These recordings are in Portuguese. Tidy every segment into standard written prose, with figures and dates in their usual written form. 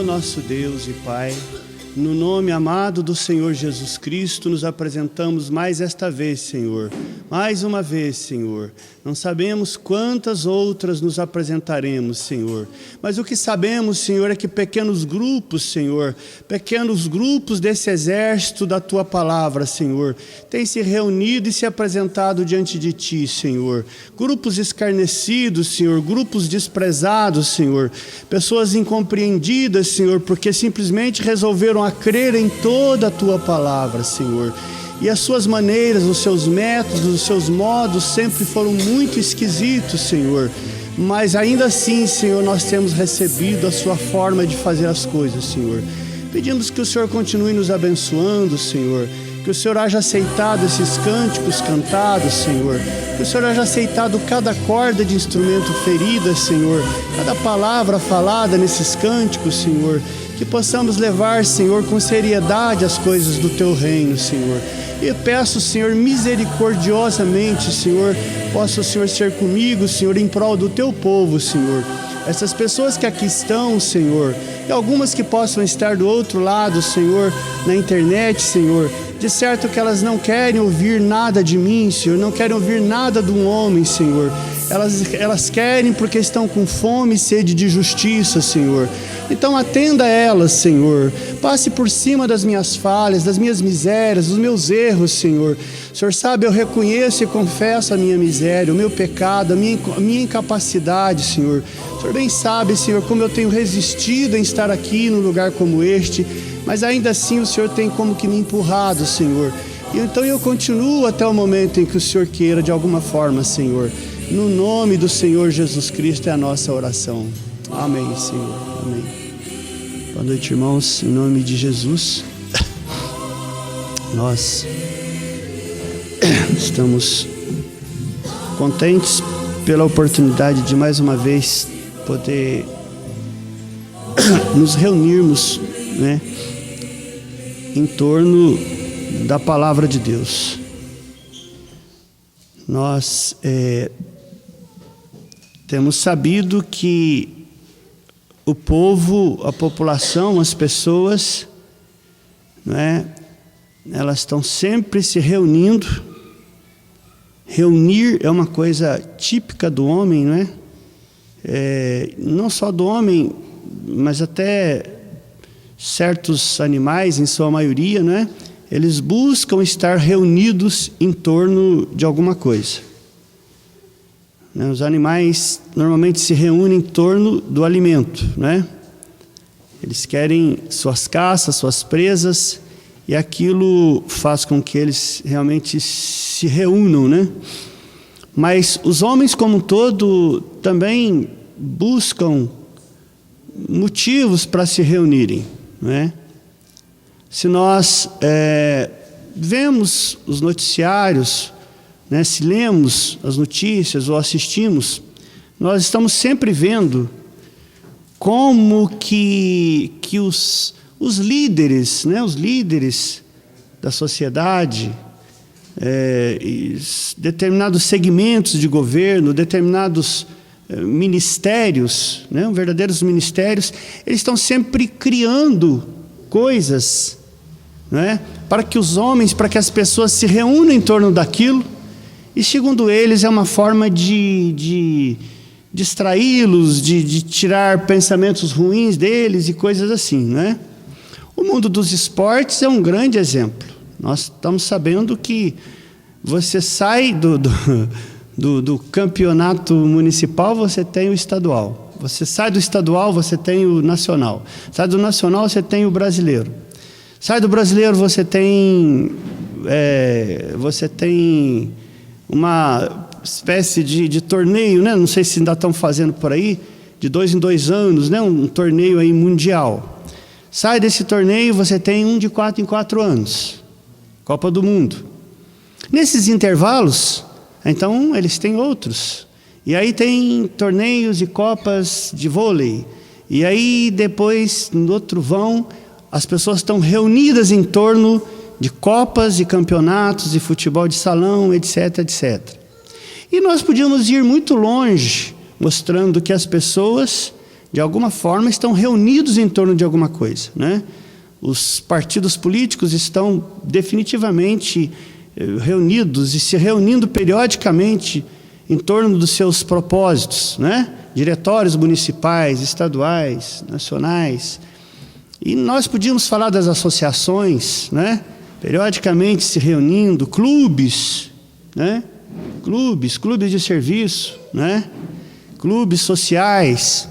Nosso Deus e Pai, no nome amado do Senhor Jesus Cristo, nos apresentamos mais esta vez, Senhor. Mais uma vez, Senhor. Não sabemos quantas outras nos apresentaremos, Senhor. Mas o que sabemos, Senhor, é que pequenos grupos, Senhor, pequenos grupos desse exército da Tua Palavra, Senhor, têm se reunido e se apresentado diante de Ti, Senhor. Grupos escarnecidos, Senhor, grupos desprezados, Senhor. Pessoas incompreendidas, Senhor, porque simplesmente resolveram a crer em toda a Tua Palavra, Senhor. E as suas maneiras, os seus métodos, os seus modos sempre foram muito esquisitos, Senhor. Mas ainda assim, Senhor, nós temos recebido a sua forma de fazer as coisas, Senhor. Pedimos que o Senhor continue nos abençoando, Senhor. Que o Senhor haja aceitado esses cânticos cantados, Senhor. Que o Senhor haja aceitado cada corda de instrumento ferida, Senhor. Cada palavra falada nesses cânticos, Senhor. Que possamos levar, Senhor, com seriedade as coisas do Teu reino, Senhor. E peço, Senhor, misericordiosamente, Senhor, possa o Senhor ser comigo, Senhor, em prol do Teu povo, Senhor. Essas pessoas que aqui estão, Senhor, e algumas que possam estar do outro lado, Senhor, na internet, Senhor, de certo que elas não querem ouvir nada de mim, Senhor, não querem ouvir nada de um homem, Senhor. Elas querem porque estão com fome e sede de justiça, Senhor. Então atenda a elas, Senhor. Passe por cima das minhas falhas, das minhas misérias, dos meus erros, Senhor. O Senhor sabe, eu reconheço e confesso a minha miséria, o meu pecado, a minha incapacidade, Senhor. O Senhor bem sabe, Senhor, como eu tenho resistido em estar aqui num lugar como este, mas ainda assim o Senhor tem como que me empurrado, Senhor. E então eu continuo até o momento em que o Senhor queira, de alguma forma, Senhor. No nome do Senhor Jesus Cristo é a nossa oração. Amém, Senhor. Amém. Boa noite, irmãos. Em nome de Jesus, nós estamos contentes pela oportunidade de mais uma vez poder nos reunirmos, né, em torno da palavra de Deus. Nós temos sabido que o povo, a população, as pessoas, né, elas estão sempre se reunindo. Reunir é uma coisa típica do homem, né? Não só do homem, mas até certos animais, em sua maioria, né? Eles buscam estar reunidos em torno de alguma coisa. Os animais normalmente se reúnem em torno do alimento, né? Eles querem suas caças, suas presas, e aquilo faz com que eles realmente se reúnam, né? Mas os homens como um todo também buscam motivos para se reunirem, né? Se nós vemos os noticiários, né, se lemos as notícias ou assistimos, nós estamos sempre vendo como que os líderes, né, os líderes da sociedade, determinados segmentos de governo, determinados ministérios, né, verdadeiros ministérios, eles estão sempre criando coisas, né, para que os homens, para que as pessoas se reúnam em torno daquilo. E segundo eles é uma forma de distraí-los, de tirar pensamentos ruins deles e coisas assim, né? O mundo dos esportes é um grande exemplo. Nós estamos sabendo que você sai do campeonato municipal, você tem o estadual. Você sai do estadual, você tem o nacional. Sai do nacional, você tem o brasileiro. Sai do brasileiro, você tem uma espécie de torneio, né? Não sei se ainda estão fazendo por aí, de 2 em 2 anos, né? Um torneio aí mundial. Sai desse torneio, você tem um de 4 em 4 anos. Copa do Mundo. Nesses intervalos, então, eles têm outros. E aí tem torneios e copas de vôlei. E aí, depois, no outro vão, as pessoas estão reunidas em torno de copas e campeonatos de futebol de salão, etc, etc. E nós podíamos ir muito longe, mostrando que as pessoas, de alguma forma, estão reunidos em torno de alguma coisa, né? Os partidos políticos estão definitivamente reunidos e se reunindo periodicamente em torno dos seus propósitos, né? Diretórios municipais, estaduais, nacionais. E nós podíamos falar das associações, né? Periodicamente se reunindo, clubes, né? Clubes de serviço, né? Clubes sociais.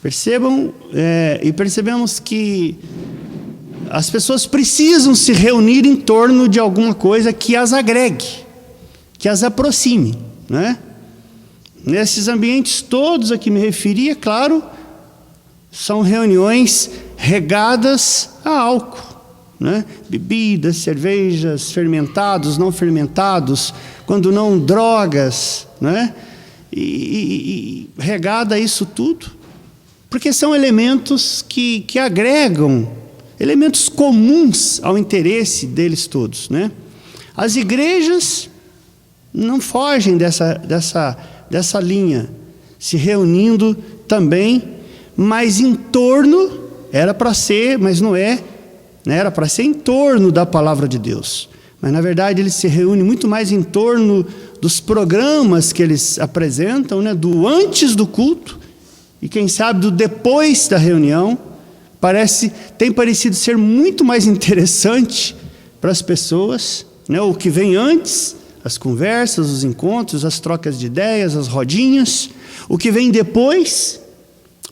Percebam, e percebemos que as pessoas precisam se reunir em torno de alguma coisa que as agregue, que as aproxime, né? Nesses ambientes todos a que me referi, é claro, são reuniões regadas a álcool, né? Bebidas, cervejas, fermentados, não fermentados, quando não drogas, né? E regada a isso tudo, porque são elementos que agregam, elementos comuns ao interesse deles todos, né? As igrejas não fogem dessa linha, se reunindo também, mas em torno, era para ser, mas não é, né? Era para ser em torno da palavra de Deus. Mas, na verdade, eles se reúnem muito mais em torno dos programas que eles apresentam, né? Do antes do culto e, quem sabe, do depois da reunião. Tem parecido ser muito mais interessante para as pessoas, né? O que vem antes, as conversas, os encontros, as trocas de ideias, as rodinhas. O que vem depois,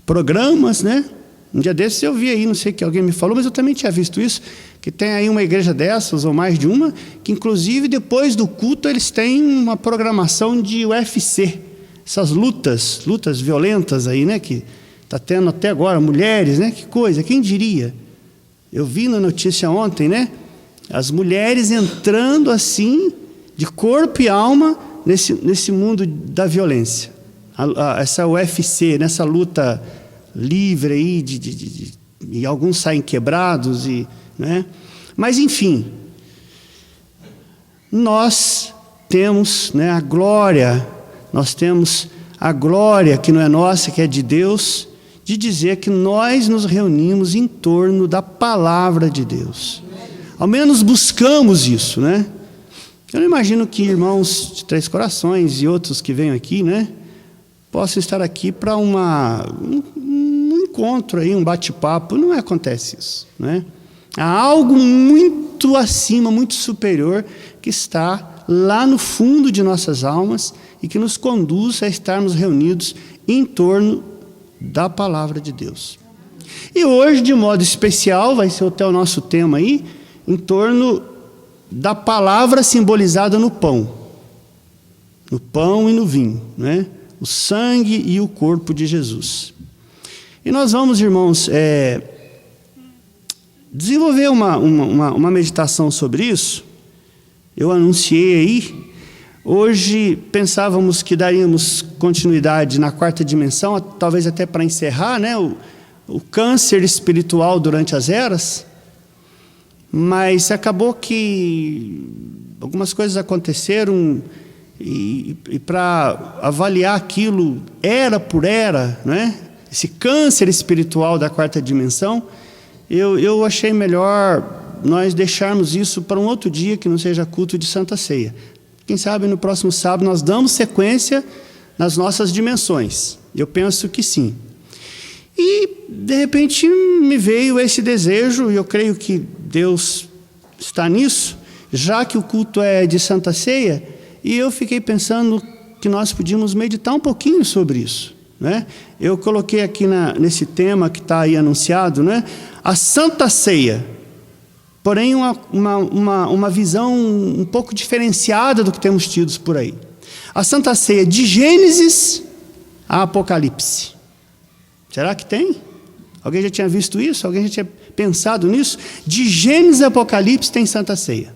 programas, né? Um dia desses eu vi aí, não sei que alguém me falou, mas eu também tinha visto isso, que tem aí uma igreja dessas, ou mais de uma, que inclusive depois do culto eles têm uma programação de UFC, essas lutas violentas aí, né? Que está tendo até agora, mulheres, né? Que coisa, quem diria? Eu vi na notícia ontem, né? As mulheres entrando assim, de corpo e alma, nesse mundo da violência. Essa UFC, nessa luta livre aí, e alguns saem quebrados, né? Mas, enfim, nós temos, né, a glória, que não é nossa, que é de Deus, de dizer que nós nos reunimos em torno da palavra de Deus. Ao menos buscamos isso, né? Eu não imagino que irmãos de Três Corações e outros que venham aqui, né, possam estar aqui para um encontro aí, um bate-papo. Não acontece isso, né? Há algo muito acima, muito superior, que está lá no fundo de nossas almas e que nos conduz a estarmos reunidos em torno da palavra de Deus. E hoje, de modo especial, vai ser até o nosso tema aí, em torno da palavra simbolizada no pão e no vinho, né? O sangue e o corpo de Jesus. E nós vamos, irmãos, desenvolver uma meditação sobre isso. Eu anunciei aí. Hoje pensávamos que daríamos continuidade na quarta dimensão, talvez até para encerrar, né, o câncer espiritual durante as eras. Mas acabou que algumas coisas aconteceram e para avaliar aquilo era por era, né, esse câncer espiritual da quarta dimensão, eu achei melhor nós deixarmos isso para um outro dia que não seja culto de Santa Ceia. Quem sabe no próximo sábado nós damos sequência nas nossas dimensões. Eu penso que sim. E, de repente, me veio esse desejo, e eu creio que Deus está nisso, já que o culto é de Santa Ceia, e eu fiquei pensando que nós podíamos meditar um pouquinho sobre isso, né? Eu coloquei aqui nesse tema que está aí anunciado, né? A Santa Ceia. Porém, uma visão um pouco diferenciada do que temos tido por aí. A Santa Ceia de Gênesis a Apocalipse. Será que tem? Alguém já tinha visto isso? Alguém já tinha pensado nisso. De Gênesis a Apocalipse tem Santa Ceia.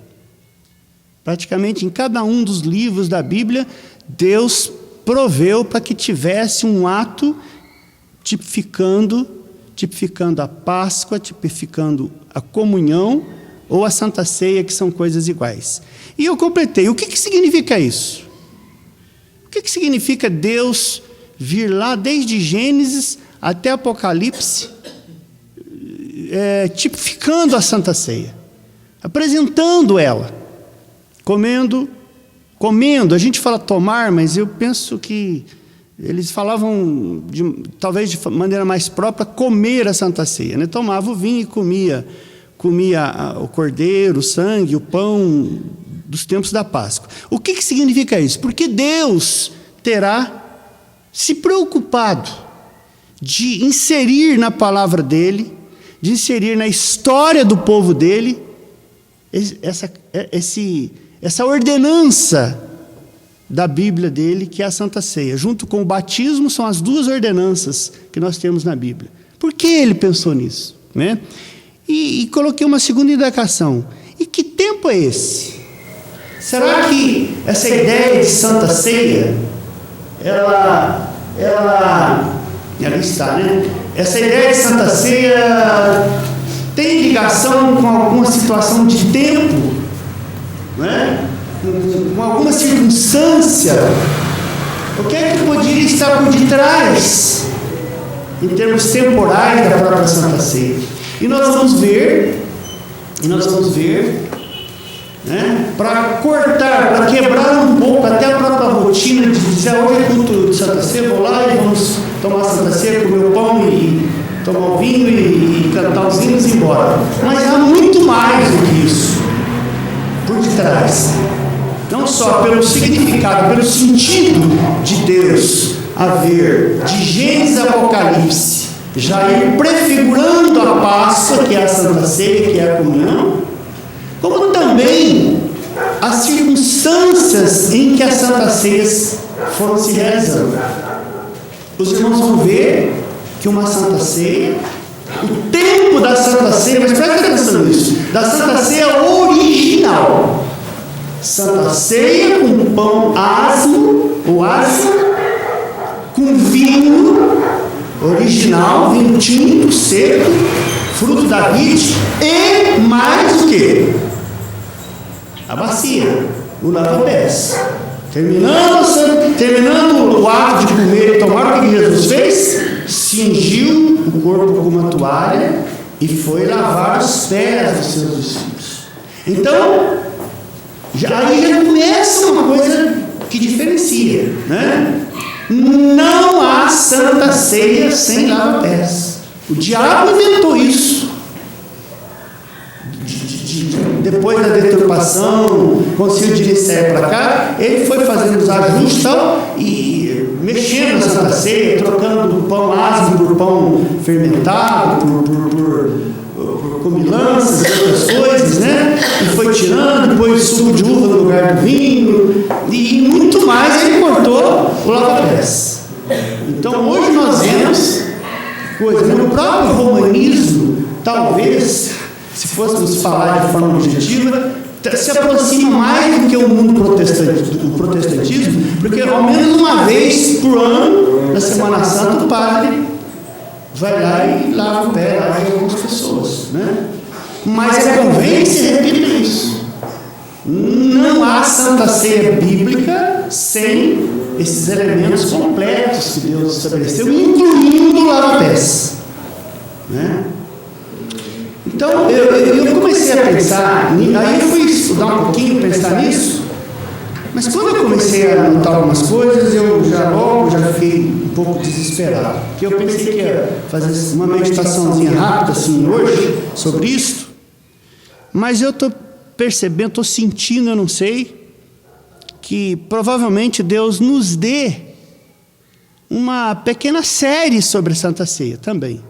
Praticamente em cada um dos livros da Bíblia, Deus proveu para que tivesse um ato tipificando a Páscoa, tipificando a comunhão ou a Santa Ceia, que são coisas iguais. E eu completei. O que significa isso? O que significa Deus vir lá desde Gênesis até Apocalipse, tipificando a Santa Ceia, apresentando ela, comendo, a gente fala tomar, mas eu penso que eles falavam, talvez de maneira mais própria, comer a Santa Ceia, né? Tomava o vinho e comia o cordeiro, o sangue, o pão dos tempos da Páscoa. O que significa isso? Porque Deus terá se preocupado de inserir na palavra dele, de inserir na história do povo dele, essa ordenança da Bíblia dele, que é a Santa Ceia. Junto com o batismo, são as duas ordenanças que nós temos na Bíblia. Por que ele pensou nisso? Né? E coloquei uma segunda indagação. E que tempo é esse? Será que essa ideia de Santa Ceia, ela está, né? Essa ideia de Santa Ceia tem ligação com alguma situação de tempo, né? Com alguma circunstância? O que é que poderia estar por detrás, em termos temporais, da própria Santa Ceia? E nós vamos ver, né, para cortar, para quebrar um pouco até a própria rotina de dizer, hoje é culto de Santa Ceia, vou lá e vamos tomar Santa Ceia, comer o pão e tomar o vinho e cantar os hinos e ir embora. Mas há muito mais do que isso por detrás. Não só pelo significado, pelo sentido de Deus haver, de Gênesis a Apocalipse, já ir prefigurando a Páscoa, que é a Santa Ceia, que é a comunhão, como também as circunstâncias em que as Santas Ceias foram se realizando. Os irmãos vão ver que uma Santa Ceia, o tempo da Santa Ceia, mas presta atenção nisso, da Santa Ceia original, Santa Ceia com pão asmo, ou asa, com vinho original, vinho tinto, seco, fruto da vide, e mais o que? A bacia, o lava-pés. Terminando o ato de comer e tomar, o que Jesus fez? Cingiu o corpo com uma toalha e foi lavar os pés dos seus discípulos. Então, aí já começa uma coisa que diferencia, né? Não há Santa Ceia sem lava-pés. O diabo inventou isso. Depois da deturpação, Concílio de Nicéia para cá, ele foi fazendo os ajustes e mexendo na Santa Ceia, trocando o pão asmo por pão fermentado, por comilanças e outras coisas, né? E foi tirando, depois suco de uva no lugar do vinho, e muito mais ele cortou o lava-pés. Então hoje nós vemos coisa, no próprio romanismo, talvez, se fôssemos falar de forma objetiva, se aproxima mais do que o mundo protestantismo, porque ao menos uma vez por ano, na Semana Santa, o padre vai lá e lava o pé lá de algumas pessoas, né? Mas convém que se repita isso. Não há Santa Ceia bíblica sem esses elementos completos que Deus estabeleceu, incluindo o lava-pés, né? Então, eu comecei a pensar, aí eu fui estudar um pouquinho, pensar nisso, mas quando eu comecei a anotar algumas coisas, eu já fiquei um pouco desesperado, porque eu pensei que ia fazer uma meditaçãozinha rápida assim hoje, sobre isso, mas eu estou percebendo, estou sentindo, eu não sei, que provavelmente Deus nos dê uma pequena série sobre a Santa Ceia também.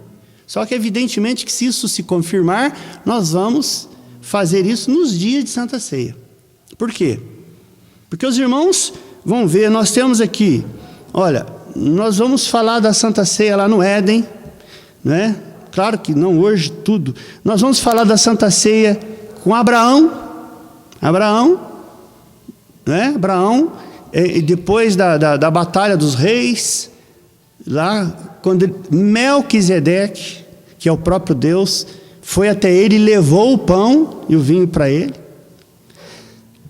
Só que evidentemente que se isso se confirmar, nós vamos fazer isso nos dias de Santa Ceia. Por quê? Porque os irmãos vão ver, nós temos aqui, olha, nós vamos falar da Santa Ceia lá no Éden, né? Claro que não hoje tudo. Nós vamos falar da Santa Ceia com Abraão, né? Abraão, depois da batalha dos reis, lá, quando Melquisedeque, que é o próprio Deus, foi até ele e levou o pão e o vinho para ele.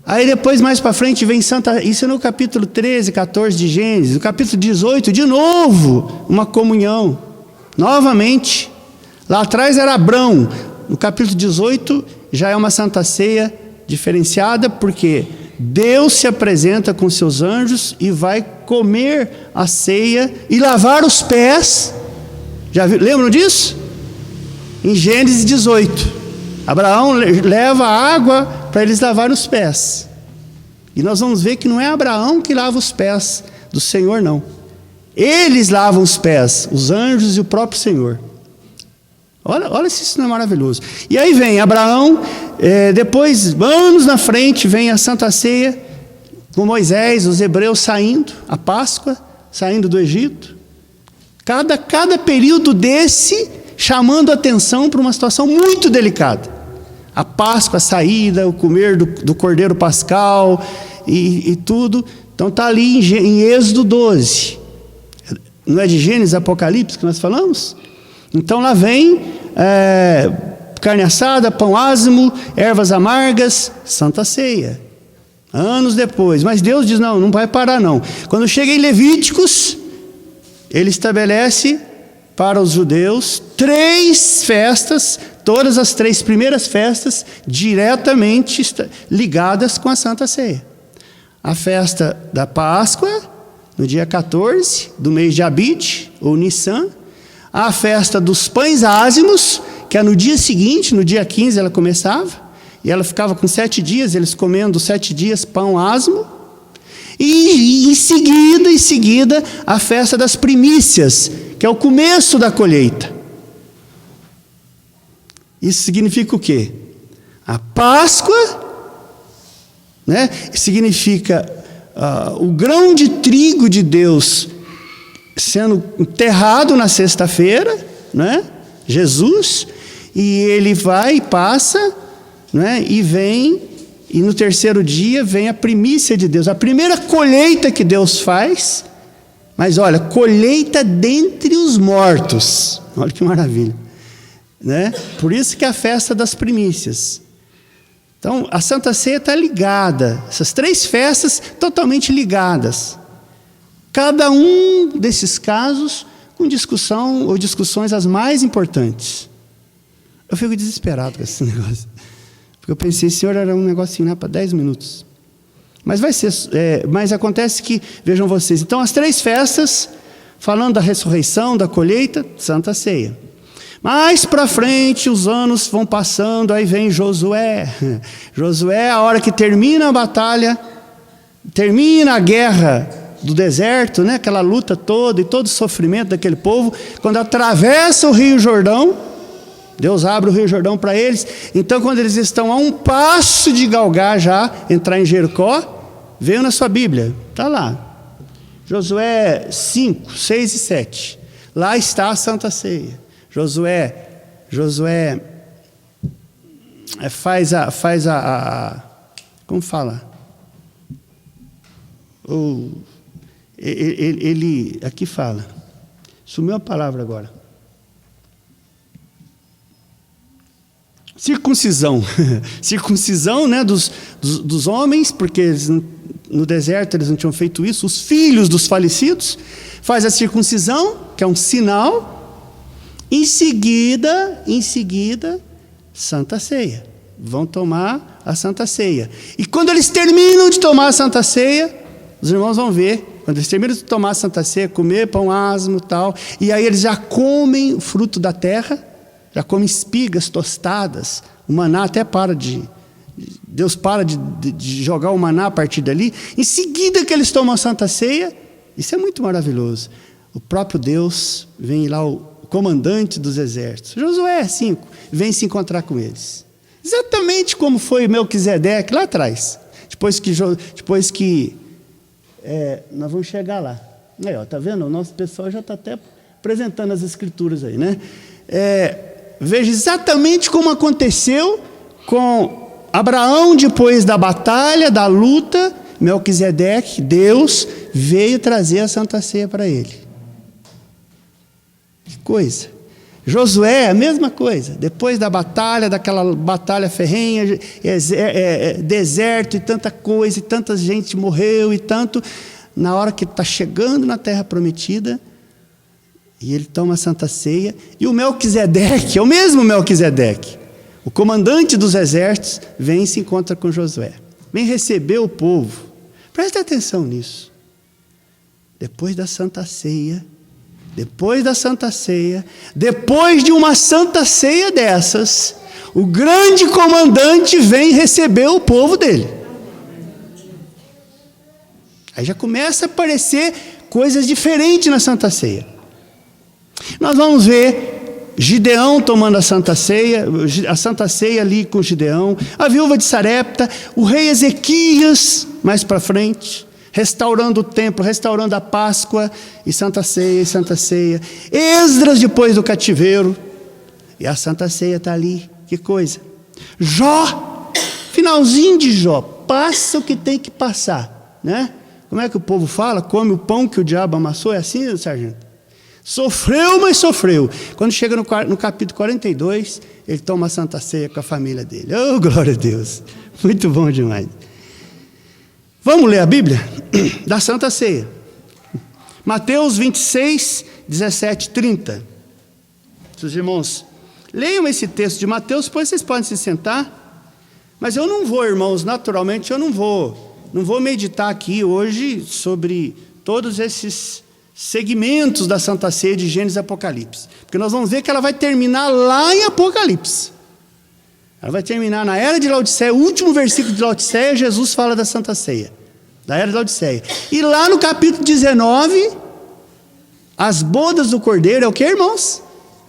Aí depois, mais para frente, vem isso é no capítulo 13, 14 de Gênesis. No capítulo 18, de novo, uma comunhão, novamente. Lá atrás era Abrão. No capítulo 18, já é uma Santa Ceia diferenciada, porque Deus se apresenta com seus anjos e vai comer a ceia e lavar os pés. Lembram disso? Em Gênesis 18, Abraão leva água para eles lavarem os pés. E nós vamos ver que não é Abraão que lava os pés do Senhor, não. Eles lavam os pés, os anjos e o próprio Senhor. Olha se isso não é maravilhoso. E aí vem Abraão, depois, anos na frente, vem a Santa Ceia, com Moisés, os hebreus saindo, a Páscoa, saindo do Egito. Cada período desse, chamando atenção para uma situação muito delicada. A Páscoa, a saída, o comer do Cordeiro Pascal e tudo. Então está ali em Êxodo 12. Não é de Gênesis, Apocalipse que nós falamos? Então lá vem carne assada, pão ázimo, ervas amargas, Santa Ceia. Anos depois. Mas Deus diz, não vai parar não. Quando chega em Levíticos, ele estabelece para os judeus 3 festas, todas as 3 primeiras festas diretamente ligadas com a Santa Ceia. A festa da Páscoa, no dia 14 do mês de Abide, ou Nissan. A festa dos pães ázimos, que é no dia seguinte, no dia 15 ela começava, e ela ficava com 7 dias, eles comendo 7 dias pão ázimo. E em seguida, a festa das primícias, que é o começo da colheita. Isso significa o quê? A Páscoa, né, significa o grão de trigo de Deus sendo enterrado na sexta-feira, né, Jesus, e ele vai e passa, né, e vem, e no terceiro dia vem a primícia de Deus, a primeira colheita que Deus faz. Mas olha, colheita dentre os mortos. Olha que maravilha, né? Por isso que é a festa das primícias. Então, a Santa Ceia está ligada. Essas 3 festas totalmente ligadas. Cada um desses casos com discussão ou discussões as mais importantes. Eu fico desesperado com esse negócio. Porque eu pensei, Senhor, era um negocinho lá para 10 minutos. Mas vai ser, mas acontece que, vejam vocês, então as 3 festas, falando da ressurreição, da colheita, Santa Ceia. Mais para frente, os anos vão passando, aí vem Josué. Josué, a hora que termina a batalha, termina a guerra do deserto, né? Aquela luta toda e todo o sofrimento daquele povo, quando atravessa o Rio Jordão, Deus abre o Rio Jordão para eles. Então, quando eles estão a um passo de galgar já, entrar em Jericó, veio na sua Bíblia, está lá, Josué 5, 6 e 7, lá está a Santa Ceia. Josué faz a como fala? Ele aqui fala, sumiu a palavra agora. Circuncisão, circuncisão, né, dos homens, porque eles, no deserto eles não tinham feito isso, os filhos dos falecidos, faz a circuncisão, que é um sinal, em seguida, Santa Ceia, vão tomar a Santa Ceia, e quando eles terminam de tomar a Santa Ceia, os irmãos vão ver, quando eles terminam de tomar a Santa Ceia, comer pão ázimo e tal, e aí eles já comem o fruto da terra, já come espigas tostadas, o maná até Deus para de jogar o maná a partir dali. Em seguida que eles tomam a Santa Ceia, isso é muito maravilhoso. O próprio Deus vem lá, o comandante dos exércitos, Josué 5, vem se encontrar com eles. Exatamente como foi Melquisedeque lá atrás. Depois que nós vamos chegar lá. Aí, ó, tá vendo? O nosso pessoal já está até apresentando as escrituras aí, né? veja exatamente como aconteceu com Abraão depois da batalha, da luta. Melquisedeque, Deus, veio trazer a Santa Ceia para ele. Que coisa. Josué, a mesma coisa. Depois da batalha, daquela batalha ferrenha, deserto e tanta coisa, e tanta gente morreu, e tanto. Na hora que está chegando na terra prometida, e ele toma a Santa Ceia, e o Melquisedeque, é o mesmo Melquisedeque, o comandante dos exércitos, vem e se encontra com Josué. Vem receber o povo. Preste atenção nisso. Depois da Santa Ceia, depois de uma Santa Ceia dessas, o grande comandante vem receber o povo dele. Aí já começa a aparecer coisas diferentes na Santa Ceia. Nós vamos ver Gideão tomando a Santa Ceia ali com Gideão, a viúva de Sarepta, o rei Ezequias, mais para frente, restaurando o templo, restaurando a Páscoa, e Santa Ceia, Esdras depois do cativeiro, e a Santa Ceia está ali, que coisa. Jó, finalzinho de Jó, passa o que tem que passar, né? Como é que o povo fala? Come o pão que o diabo amassou, é assim, sargento? Sofreu, mas sofreu. Quando chega no capítulo 42, ele toma a Santa Ceia com a família dele. Oh, glória a Deus! Muito bom demais. Vamos ler a Bíblia? Da Santa Ceia. Mateus 26, 17, 30. Seus irmãos, leiam esse texto de Mateus, depois vocês podem se sentar. Mas eu não vou, irmãos, naturalmente eu não vou meditar aqui hoje sobre todos esses segmentos da Santa Ceia de Gênesis e Apocalipse. Porque nós vamos ver que ela vai terminar lá em Apocalipse. Ela vai terminar na Era de Laodiceia, o último versículo de Laodiceia, Jesus fala da Santa Ceia, da Era de Laodiceia. E lá no capítulo 19, as bodas do Cordeiro é o que, irmãos?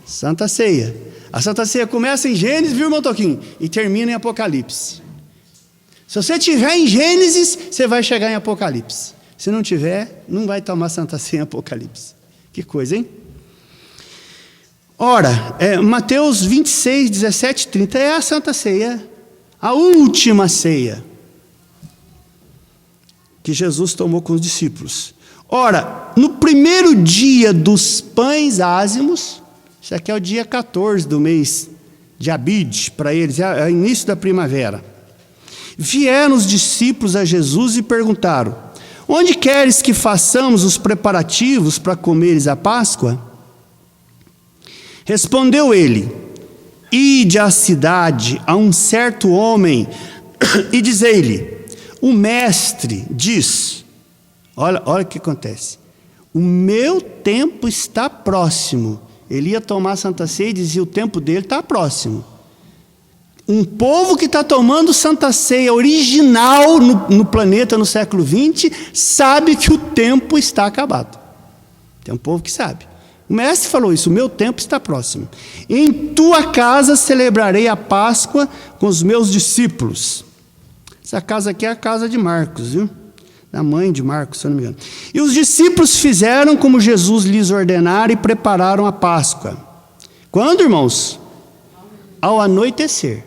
Santa Ceia. A Santa Ceia começa em Gênesis, viu, irmão Toquinho? E termina em Apocalipse. Se você estiver em Gênesis, você vai chegar em Apocalipse. Se não tiver, não vai tomar Santa Ceia em Apocalipse. Que coisa, hein? Ora, Mateus 26, 17, 30 é a Santa Ceia, a última ceia que Jesus tomou com os discípulos. Ora, no primeiro dia dos pães ázimos, isso aqui é o dia 14 do mês de Abide, para eles, é o início da primavera, vieram os discípulos a Jesus e perguntaram: onde queres que façamos os preparativos para comeres a Páscoa? Respondeu ele: ide à cidade a um certo homem e dizei-lhe: o mestre diz, olha o que acontece, o meu tempo está próximo. Ele ia tomar a Santa Ceia e dizia: o tempo dele está próximo. Um povo que está tomando Santa Ceia original no planeta no século XX, sabe que o tempo está acabado. Tem um povo que sabe. O mestre falou isso: o meu tempo está próximo. Em tua casa celebrarei a Páscoa com os meus discípulos. Essa casa aqui é a casa de Marcos, viu? Da mãe de Marcos, se eu não me engano. E os discípulos fizeram como Jesus lhes ordenara e prepararam a Páscoa. Quando, irmãos? Ao anoitecer.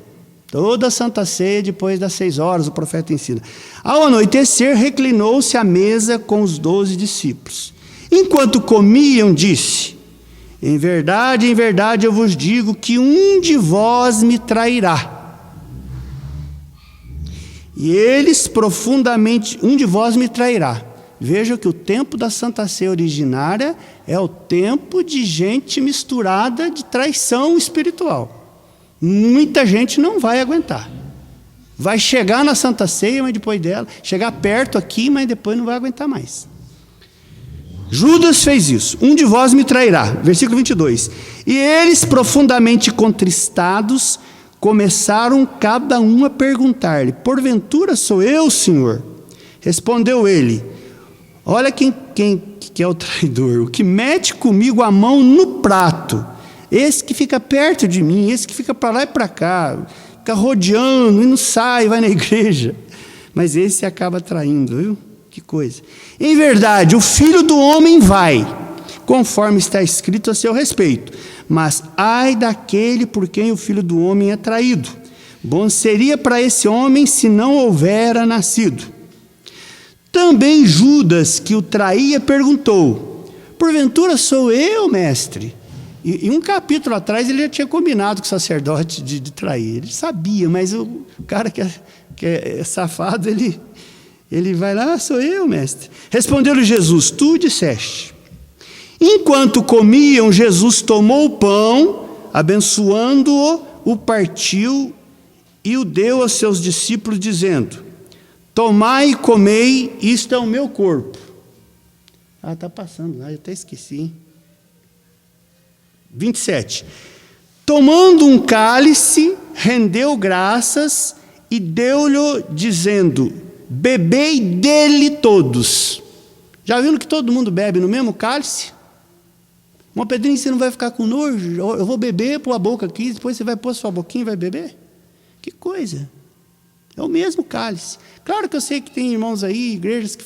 Toda a Santa Ceia depois das 6 horas, o profeta ensina. Ao anoitecer, reclinou-se à mesa com os 12 discípulos. Enquanto comiam, disse: em verdade eu vos digo que um de vós me trairá. E eles um de vós me trairá. Veja que o tempo da Santa Ceia originária é o tempo de gente misturada de traição espiritual. Muita gente não vai aguentar. Vai chegar na Santa Ceia, mas depois dela, chegar perto aqui, mas depois não vai aguentar mais. Judas fez isso. Um de vós me trairá. Versículo 22. E eles, profundamente contristados, começaram cada um a perguntar-lhe: porventura sou eu, Senhor? Respondeu ele: olha quem é o traidor, o que mete comigo a mão no prato. Esse que fica perto de mim, esse que fica para lá e para cá, fica rodeando e não sai, vai na igreja. Mas esse acaba traindo, viu? Que coisa. Em verdade, o Filho do Homem vai, conforme está escrito a seu respeito. Mas ai daquele por quem o Filho do Homem é traído. Bom seria para esse homem se não houvera nascido. Também Judas, que o traía, perguntou: porventura sou eu, mestre? E um capítulo atrás ele já tinha combinado com o sacerdote de trair. Ele sabia, mas o cara que é safado, ele vai lá: sou eu, mestre. Respondeu-lhe Jesus: tu disseste. Enquanto comiam, Jesus tomou o pão, abençoando-o, o partiu e o deu aos seus discípulos, dizendo: tomai e comei, isto é o meu corpo. Está passando lá, eu até esqueci, hein? 27. Tomando um cálice, rendeu graças e deu-lhe, dizendo: bebei dele todos. Já viram que todo mundo bebe no mesmo cálice? Mas Pedrinho, você não vai ficar com nojo? Eu vou beber, pôr a boca aqui, depois você vai pôr sua boquinha e vai beber? Que coisa! É o mesmo cálice. Claro que eu sei que tem irmãos aí, igrejas que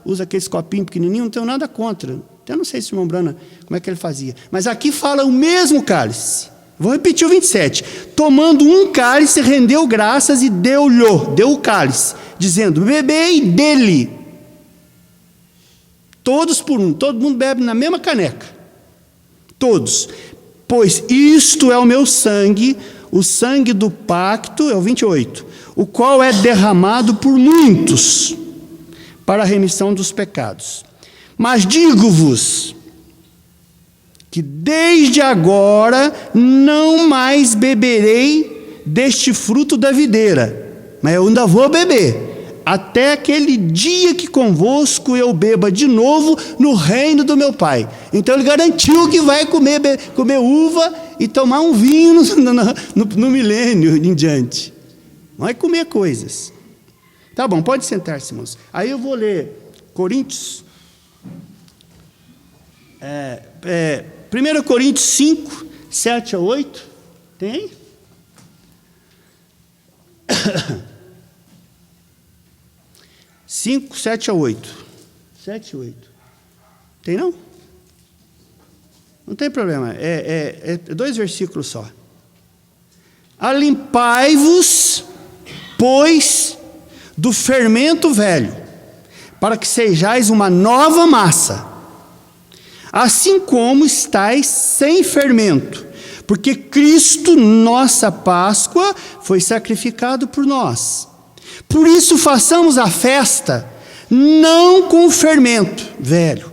usam aqueles copinhos pequenininhos, não tenho nada contra. Eu não sei se o irmão Brana, como é que ele fazia. Mas aqui fala o mesmo cálice. Vou repetir o 27. Tomando um cálice, rendeu graças e deu o cálice, dizendo: bebei dele. Todos por um, todo mundo bebe na mesma caneca. Todos. Pois isto é o meu sangue, o sangue do pacto, é o 28, o qual é derramado por muitos para a remissão dos pecados. Mas digo-vos que desde agora não mais beberei deste fruto da videira, mas eu ainda vou beber, até aquele dia que convosco eu beba de novo no reino do meu Pai. Então ele garantiu que vai comer uva e tomar um vinho no milênio em diante. Vai comer coisas. Tá bom, pode sentar-se, irmãos. Aí eu vou ler Coríntios. 1 Coríntios 5, 7 a 8. Tem aí? 5, 7 a 8. 7 e 8. Tem não? Não tem problema. É 2 versículos só. Alimpai-vos, pois, do fermento velho, para que sejais uma nova massa, assim como estáis sem fermento, porque Cristo, nossa Páscoa, foi sacrificado por nós. Por isso façamos a festa, não com o fermento velho,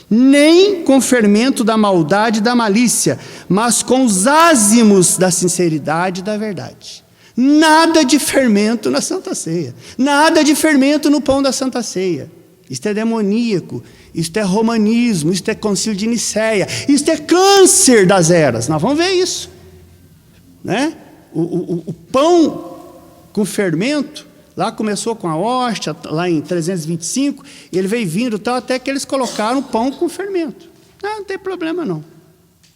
nem com o fermento da maldade e da malícia, mas com os ázimos da sinceridade e da verdade. Nada de fermento na Santa Ceia, nada de fermento no pão da Santa Ceia. Isto é demoníaco, isto é romanismo, isto é concílio de Nicéia, isto é câncer das eras. Nós vamos ver isso, né? O pão com fermento, lá começou com a hóstia, lá em 325, e ele veio vindo tal, até que eles colocaram pão com fermento. Não tem problema não. Não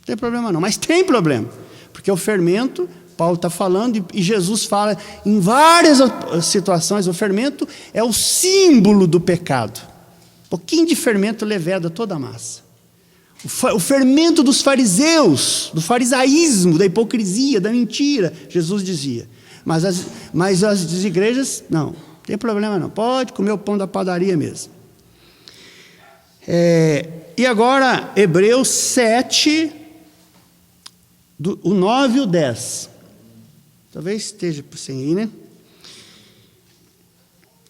tem problema não, mas tem problema, porque o fermento, Paulo está falando, e Jesus fala em várias situações, o fermento é o símbolo do pecado. Um pouquinho de fermento leveda toda a massa. O fermento dos fariseus, do farisaísmo, da hipocrisia, da mentira, Jesus dizia. Mas as igrejas, não tem problema não, pode comer o pão da padaria mesmo. E agora, Hebreus 7, o 9 e o 10. Talvez esteja por sem aí, né?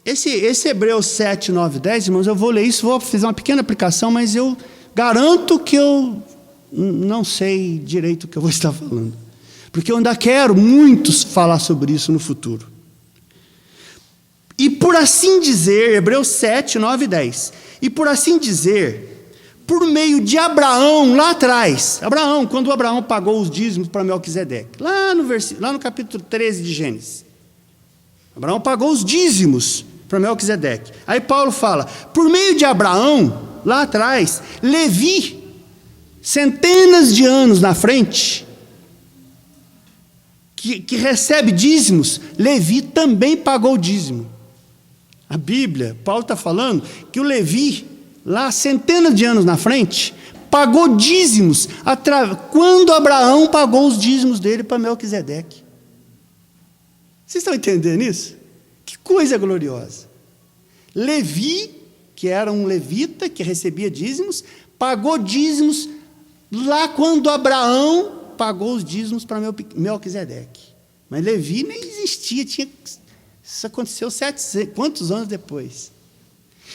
Esse Hebreus 7, 9 e 10, irmãos, eu vou ler isso, vou fazer uma pequena aplicação, mas eu garanto que eu não sei direito o que eu vou estar falando. Porque eu ainda quero muitos falar sobre isso no futuro. E por assim dizer, Hebreus 7, 9 e 10. E por assim dizer, por meio de Abraão, lá atrás, quando Abraão pagou os dízimos para Melquisedeque, lá no capítulo 13 de Gênesis, Abraão pagou os dízimos para Melquisedeque. Aí Paulo fala, por meio de Abraão, lá atrás, Levi, centenas de anos na frente, que recebe dízimos, Levi também pagou o dízimo. A Bíblia, Paulo está falando que o Levi, lá centenas de anos na frente, pagou dízimos, quando Abraão pagou os dízimos dele para Melquisedeque. Vocês estão entendendo isso? Que coisa gloriosa. Levi, que era um levita, que recebia dízimos, pagou dízimos lá quando Abraão pagou os dízimos para Melquisedeque. Mas Levi nem existia, isso aconteceu quantos anos depois?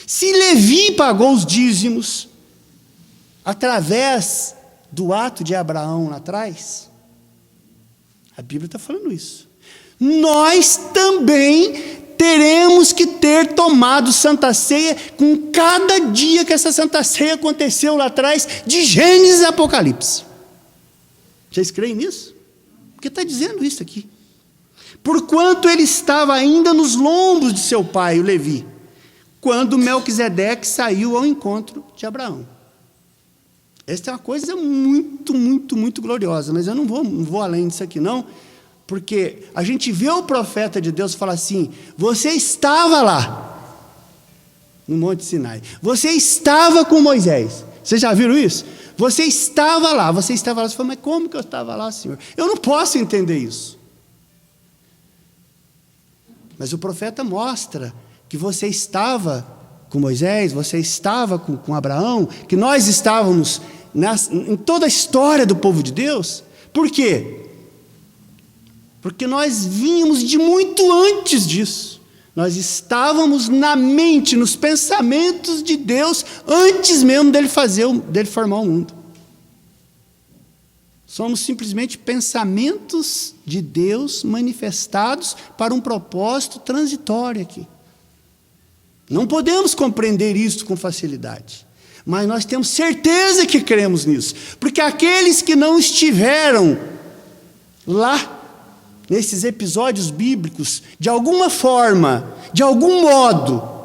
Se Levi pagou os dízimos através do ato de Abraão lá atrás, a Bíblia está falando isso. Nós também teremos que ter tomado Santa Ceia com cada dia que essa Santa Ceia aconteceu lá atrás, de Gênesis e Apocalipse. Vocês creem nisso? Porque está dizendo isso aqui. Porquanto ele estava ainda nos lombos de seu pai, o Levi, quando Melquisedeque saiu ao encontro de Abraão. Esta é uma coisa muito, muito, muito gloriosa, mas eu não vou além disso aqui não, porque a gente vê o profeta de Deus falar assim: você estava lá, no Monte Sinai, você estava com Moisés. Vocês já viram isso? Você estava lá. Você fala, mas como que eu estava lá, Senhor? Eu não posso entender isso. Mas o profeta mostra que você estava com Moisés, você estava com Abraão, que nós estávamos em toda a história do povo de Deus. Por quê? Porque nós vínhamos de muito antes disso. Nós estávamos na mente, nos pensamentos de Deus, antes mesmo dele formar o mundo. Somos simplesmente pensamentos de Deus manifestados para um propósito transitório aqui. Não podemos compreender isso com facilidade, mas nós temos certeza que cremos nisso, porque aqueles que não estiveram lá, nesses episódios bíblicos, de alguma forma, de algum modo,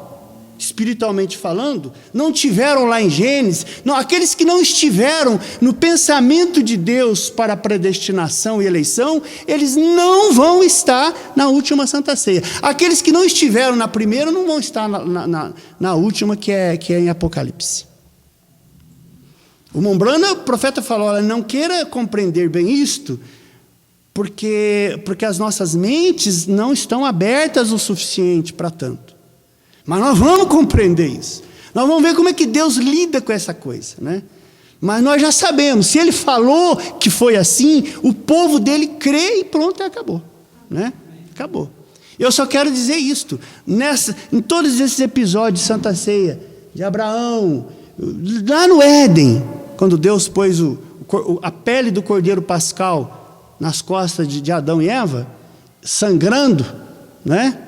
espiritualmente falando, não tiveram lá em Gênesis, aqueles que não estiveram no pensamento de Deus para a predestinação e eleição, eles não vão estar na última Santa Ceia. Aqueles que não estiveram na primeira não vão estar na última, que é em Apocalipse. O Mombrana, o profeta falou, olha, não queira compreender bem isto, porque as nossas mentes não estão abertas o suficiente para tanto. Mas nós vamos compreender isso. Nós vamos ver como é que Deus lida com essa coisa, né? Mas nós já sabemos, se Ele falou que foi assim, o povo dele crê e pronto, acabou, né? Acabou. Eu só quero dizer isto, em todos esses episódios de Santa Ceia, de Abraão, lá no Éden, quando Deus pôs a pele do cordeiro pascal nas costas de Adão e Eva, sangrando, né?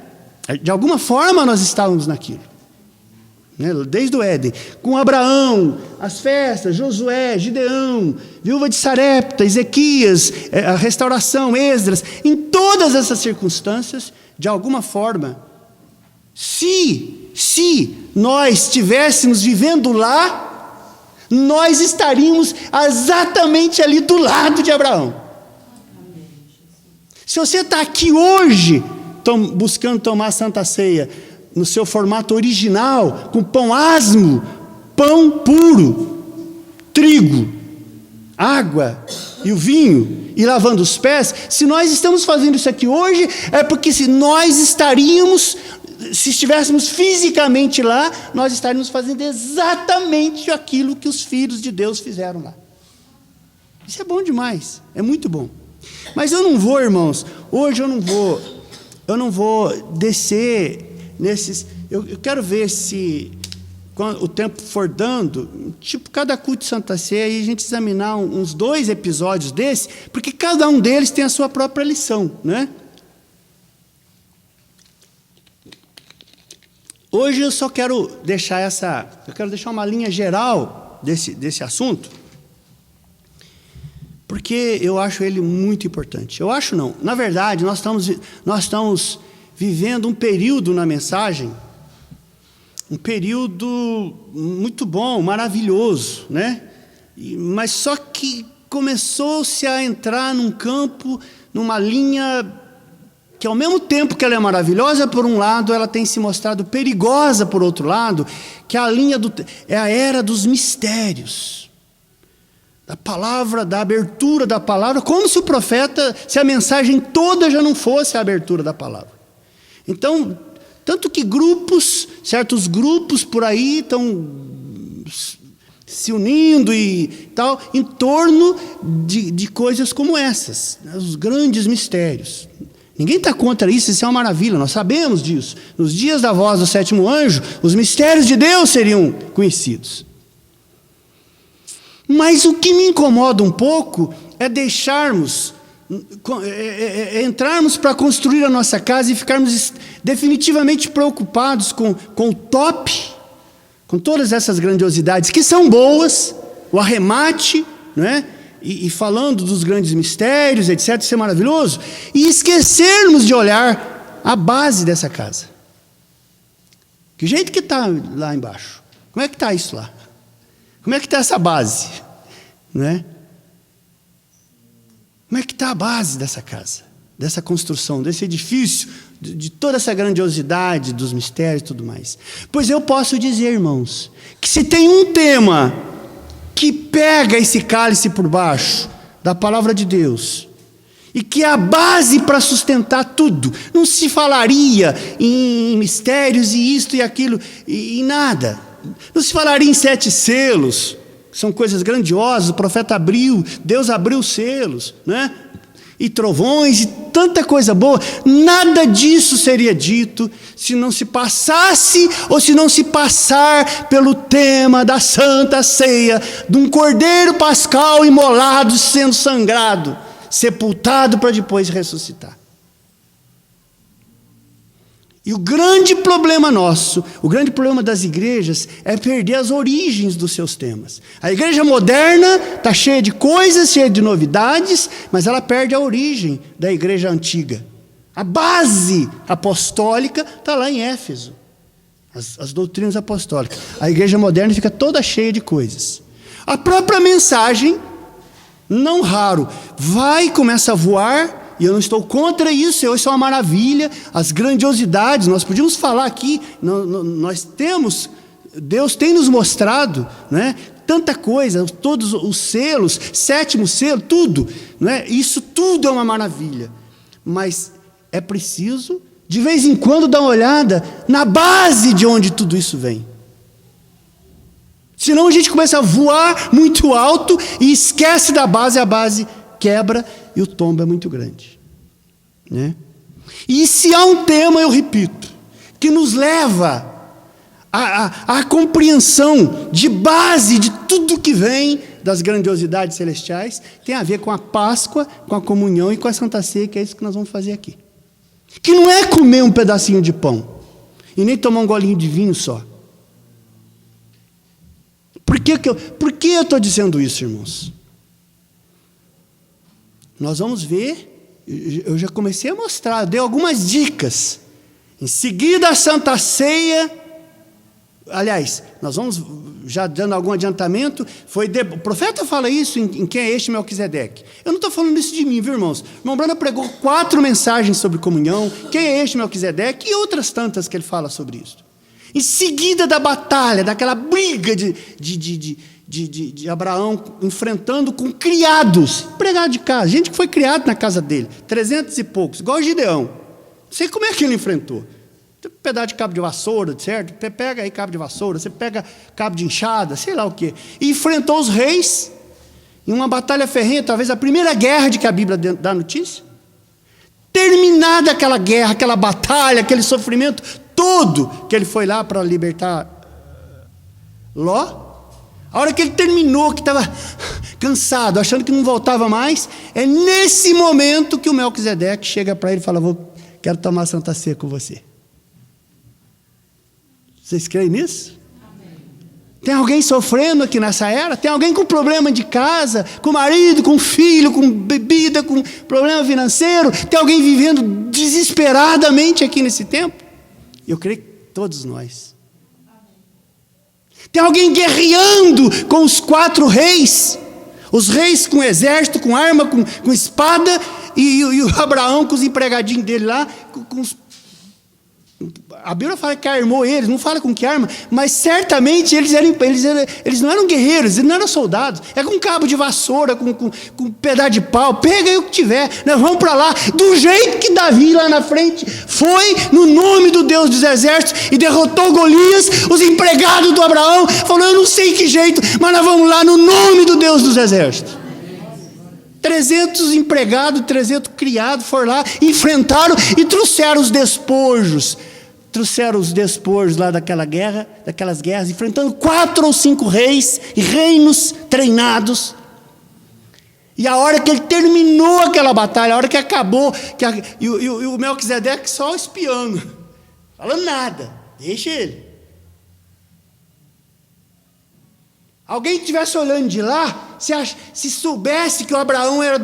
De alguma forma nós estávamos naquilo, né? Desde o Éden, com Abraão, as festas, Josué, Gideão, viúva de Sarepta, Ezequias, a restauração, Esdras, em todas essas circunstâncias, de alguma forma, se nós estivéssemos vivendo lá, nós estaríamos exatamente ali do lado de Abraão. Se você está aqui hoje, buscando tomar a Santa Ceia no seu formato original, com pão asmo, pão puro, trigo, água e o vinho, e lavando os pés, se nós estamos fazendo isso aqui hoje, é porque se estivéssemos fisicamente lá, nós estaríamos fazendo exatamente aquilo que os filhos de Deus fizeram lá. Isso é bom demais, é muito bom. Mas eu não vou, irmãos, hoje eu não vou descer nesses... Eu quero ver se, quando o tempo for dando, tipo, cada culto de Santa Ceia, aí a gente examinar uns 2 episódios desses, porque cada um deles tem a sua própria lição, né? Hoje eu só quero deixar uma linha geral desse assunto, porque eu acho ele muito importante. Eu acho não. Na verdade, nós estamos vivendo um período na mensagem, um período muito bom, maravilhoso, né? Mas só que começou-se a entrar num campo, numa linha que, ao mesmo tempo que ela é maravilhosa por um lado, ela tem se mostrado perigosa por outro lado, que é a era dos mistérios. Da palavra, da abertura da palavra, como se o profeta, se a mensagem toda já não fosse a abertura da palavra. Então, tanto que certos grupos por aí estão se unindo e tal, em torno de coisas como essas, né? Os grandes mistérios. Ninguém está contra isso, isso é uma maravilha, nós sabemos disso. Nos dias da voz do sétimo anjo, os mistérios de Deus seriam conhecidos. Mas o que me incomoda um pouco é entrarmos para construir a nossa casa e ficarmos definitivamente preocupados com o top, com todas essas grandiosidades que são boas, o arremate, né? E falando dos grandes mistérios, etc., isso é maravilhoso, e esquecermos de olhar a base dessa casa. Que jeito que está lá embaixo? Como é que está isso lá? Como é que está essa base? Né? Como é que está a base dessa casa, dessa construção, desse edifício, de toda essa grandiosidade dos mistérios e tudo mais? Pois eu posso dizer, irmãos, que se tem um tema que pega esse cálice por baixo da palavra de Deus, e que é a base para sustentar tudo, não se falaria em mistérios e isto e aquilo, e nada, não se falaria em 7 selos, que são coisas grandiosas, o profeta abriu, Deus abriu os selos, né? E trovões, e tanta coisa boa, nada disso seria dito se não se passasse, ou se não se passar pelo tema da Santa Ceia, de um cordeiro pascal imolado, sendo sangrado, sepultado para depois ressuscitar. E o grande problema nosso, o grande problema das igrejas, é perder as origens dos seus temas. A igreja moderna está cheia de coisas, cheia de novidades, mas ela perde a origem da igreja antiga. A base apostólica está lá em Éfeso, as doutrinas apostólicas. A igreja moderna fica toda cheia de coisas. A própria mensagem, não raro, vai e começa a voar. E eu não estou contra isso, isso é uma maravilha, as grandiosidades, nós podíamos falar aqui, nós temos, Deus tem nos mostrado, né, tanta coisa, todos os selos, 7º selo, tudo, né, isso tudo é uma maravilha, mas é preciso, de vez em quando, dar uma olhada na base de onde tudo isso vem. Senão a gente começa a voar muito alto e esquece da base, a base quebra e o tombo é muito grande, né? E se há um tema, eu repito, que nos leva à compreensão de base de tudo que vem das grandiosidades celestiais, tem a ver com a Páscoa, com a comunhão e com a Santa Ceia, que é isso que nós vamos fazer aqui. Que não é comer um pedacinho de pão e nem tomar um golinho de vinho só. Por que eu estou dizendo isso, irmãos? Nós vamos ver, eu já comecei a mostrar, dei algumas dicas. Em seguida a Santa Ceia, aliás, nós vamos já dando algum adiantamento, o profeta fala isso em Quem é este Melquisedeque? Eu não estou falando isso de mim, viu, irmãos? O irmão Brana pregou 4 mensagens sobre comunhão, quem é este Melquisedeque, e outras tantas que ele fala sobre isso. Em seguida da batalha, daquela briga de Abraão enfrentando com criados, empregado de casa, gente que foi criado na casa dele, 300 e poucos, igual Gideão. Não sei como é que ele enfrentou. Um pedaço de cabo de vassoura, certo? Você pega aí cabo de vassoura, você pega cabo de enxada, sei lá o quê. E enfrentou os reis em uma batalha ferrenha, talvez a primeira guerra de que a Bíblia dá notícia. Terminada aquela guerra, aquela batalha, aquele sofrimento todo, que ele foi lá para libertar Ló. A hora que ele terminou, que estava cansado, achando que não voltava mais, é nesse momento que o Melquisedeque chega para ele e fala: quero tomar a Santa Ceia com você. Vocês creem nisso? Amém. Tem alguém sofrendo aqui nessa era? Tem alguém com problema de casa, com marido, com filho, com bebida, com problema financeiro? Tem alguém vivendo desesperadamente aqui nesse tempo? Eu creio que todos nós. Tem alguém guerreando com os 4 reis, os reis com exército, com arma, com espada, e o Abraão com os empregadinhos dele lá, com os A Bíblia fala que armou eles, não fala com que arma, mas certamente eles não eram guerreiros, eles não eram soldados. É com cabo de vassoura, com pedaço de pau, pega aí o que tiver, nós vamos para lá. Do jeito que Davi lá na frente foi no nome do Deus dos exércitos e derrotou Golias, os empregados do Abraão falaram: eu não sei que jeito, mas nós vamos lá no nome do Deus dos exércitos. 300 empregados, 300 criados foram lá, enfrentaram e trouxeram os despojos. Trouxeram os despojos lá daquelas guerras, enfrentando 4 ou 5 reis e reinos treinados. E a hora que ele terminou aquela batalha, a hora que acabou, e o Melquisedeque só espiando, falando nada, deixa ele. Alguém que estivesse olhando de lá, se soubesse que o Abraão era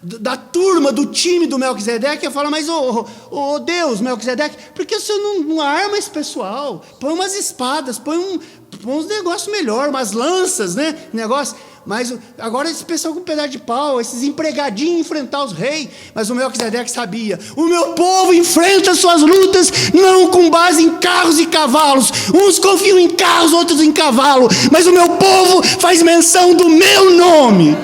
da turma, do time do Melquisedeque, ia falar: mas ô Deus, Melquisedeque, por que você não arma esse pessoal? Põe umas espadas, põe uns negócios melhores, umas lanças, né? Negócio. Mas agora esse pessoal com um pedaço de pau, esses empregadinhos enfrentar os reis. Mas o Melquisedeque sabia: o meu povo enfrenta suas lutas não com base em carros e cavalos. Uns confiam em carros, outros em cavalo. Mas o meu povo faz menção do meu nome.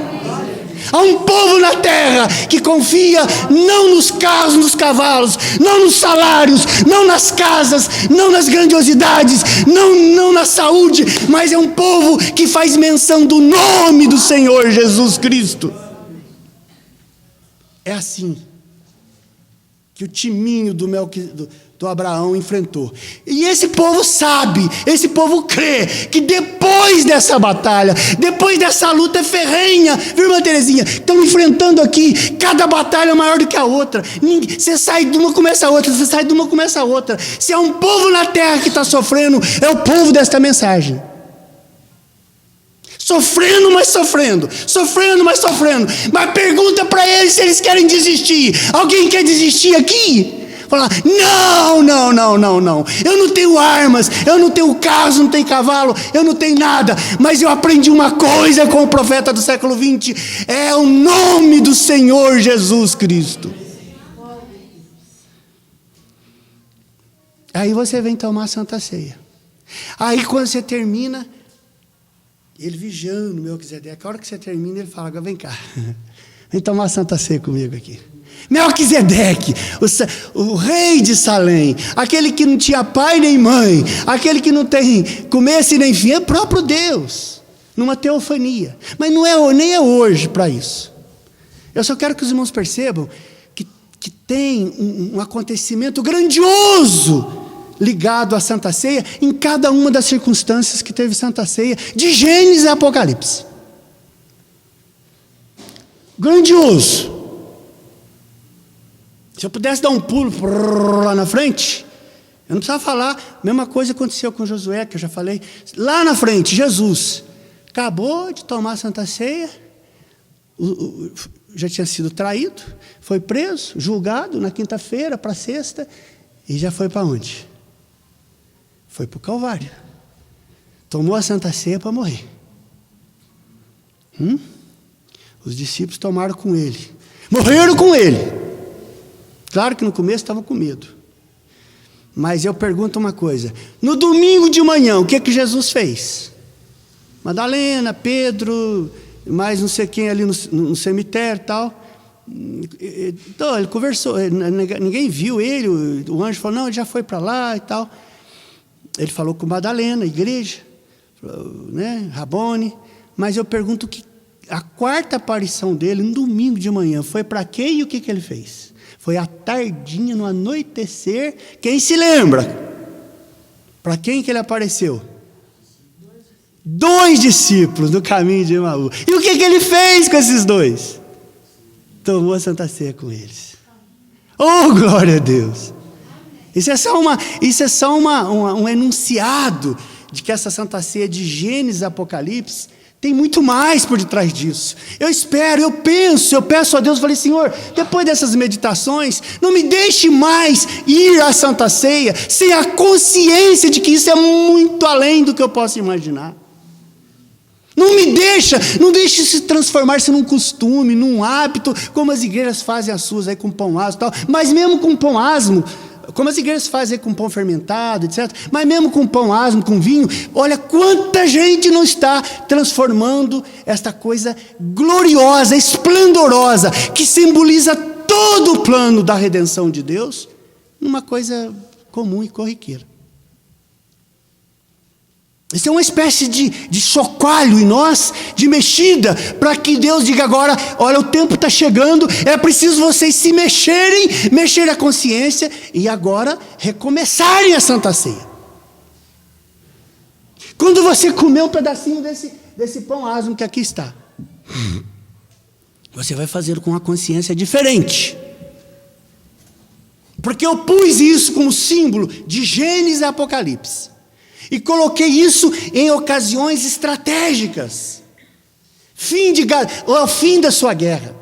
Há um povo na terra que confia não nos carros, nos cavalos, não nos salários, não nas casas, não nas grandiosidades, não na saúde, mas é um povo que faz menção do nome do Senhor Jesus Cristo. É assim que o timinho do Abraão enfrentou. E esse povo sabe, esse povo crê que depois dessa batalha, depois dessa luta ferrenha, viu, irmã Terezinha, estão enfrentando aqui, cada batalha é maior do que a outra. Você sai de uma, começa a outra, você sai de uma, começa a outra. Se é um povo na terra que está sofrendo, é o povo desta mensagem. Sofrendo, mas sofrendo. Sofrendo, mas sofrendo. Mas pergunta para eles se eles querem desistir. Alguém quer desistir aqui? Falar: não. Eu não tenho armas, eu não tenho carros, não tenho cavalo, eu não tenho nada. Mas eu aprendi uma coisa com o profeta do século 20: é o nome do Senhor Jesus Cristo. Aí você vem tomar a Santa Ceia. Aí quando você termina, ele vigiando o Melquisedeque, a hora que você termina, ele fala: agora vem cá, vem tomar a Santa Ceia comigo aqui. Melquisedeque, o rei de Salém, aquele que não tinha pai nem mãe, aquele que não tem começo e nem fim, é o próprio Deus, numa teofania. Mas nem é hoje para isso. Eu só quero que os irmãos percebam que tem um acontecimento grandioso ligado à Santa Ceia em cada uma das circunstâncias que teve Santa Ceia, de Gênesis a Apocalipse. Grandioso. Se eu pudesse dar um pulo lá na frente, eu não precisava falar. A mesma coisa aconteceu com Josué, que eu já falei. Lá na frente, Jesus acabou de tomar a Santa Ceia, já tinha sido traído, foi preso, julgado na quinta-feira para sexta, e já foi para onde? Foi para o Calvário. Tomou a Santa Ceia para morrer. Os discípulos tomaram com ele, morreram com ele. Claro que no começo estavam com medo. Mas eu pergunto uma coisa: no domingo de manhã, o que Jesus fez? Madalena, Pedro, mais não sei quem ali no cemitério e tal. Então, ele conversou, ninguém viu ele, o anjo falou: não, ele já foi para lá e tal. Ele falou com Madalena, igreja, né, Rabone. Mas eu pergunto que a quarta aparição dele, no domingo de manhã, foi para quem e o que ele fez? Foi à tardinha, no anoitecer. Quem se lembra? Para quem que ele apareceu? 2 discípulos no caminho de Emaú. E o que ele fez com esses 2? Tomou a Santa Ceia com eles. Oh, glória a Deus! Isso é só um enunciado de que essa Santa Ceia de Gênesis e Apocalipse tem muito mais por detrás disso. Eu espero, eu peço a Deus, falei: Senhor, depois dessas meditações, não me deixe mais ir à Santa Ceia sem a consciência de que isso é muito além do que eu posso imaginar. Não deixe se transformar-se num costume, num hábito, como as igrejas fazem as suas aí com pão asmo e tal. Mas mesmo com pão asmo, como as igrejas fazem com pão fermentado, etc. Mas mesmo com pão asmo, com vinho, olha quanta gente não está transformando esta coisa gloriosa, esplendorosa, que simboliza todo o plano da redenção de Deus, numa coisa comum e corriqueira. Isso é uma espécie de chocalho em nós, de mexida, para que Deus diga agora, olha, o tempo está chegando, é preciso vocês se mexer a consciência e agora recomeçarem a Santa Ceia. Quando você comer um pedacinho desse pão asmo que aqui está, você vai fazer com uma consciência diferente. Porque eu pus isso como símbolo de Gênesis e Apocalipse. E coloquei isso em ocasiões estratégicas. O fim da sua guerra.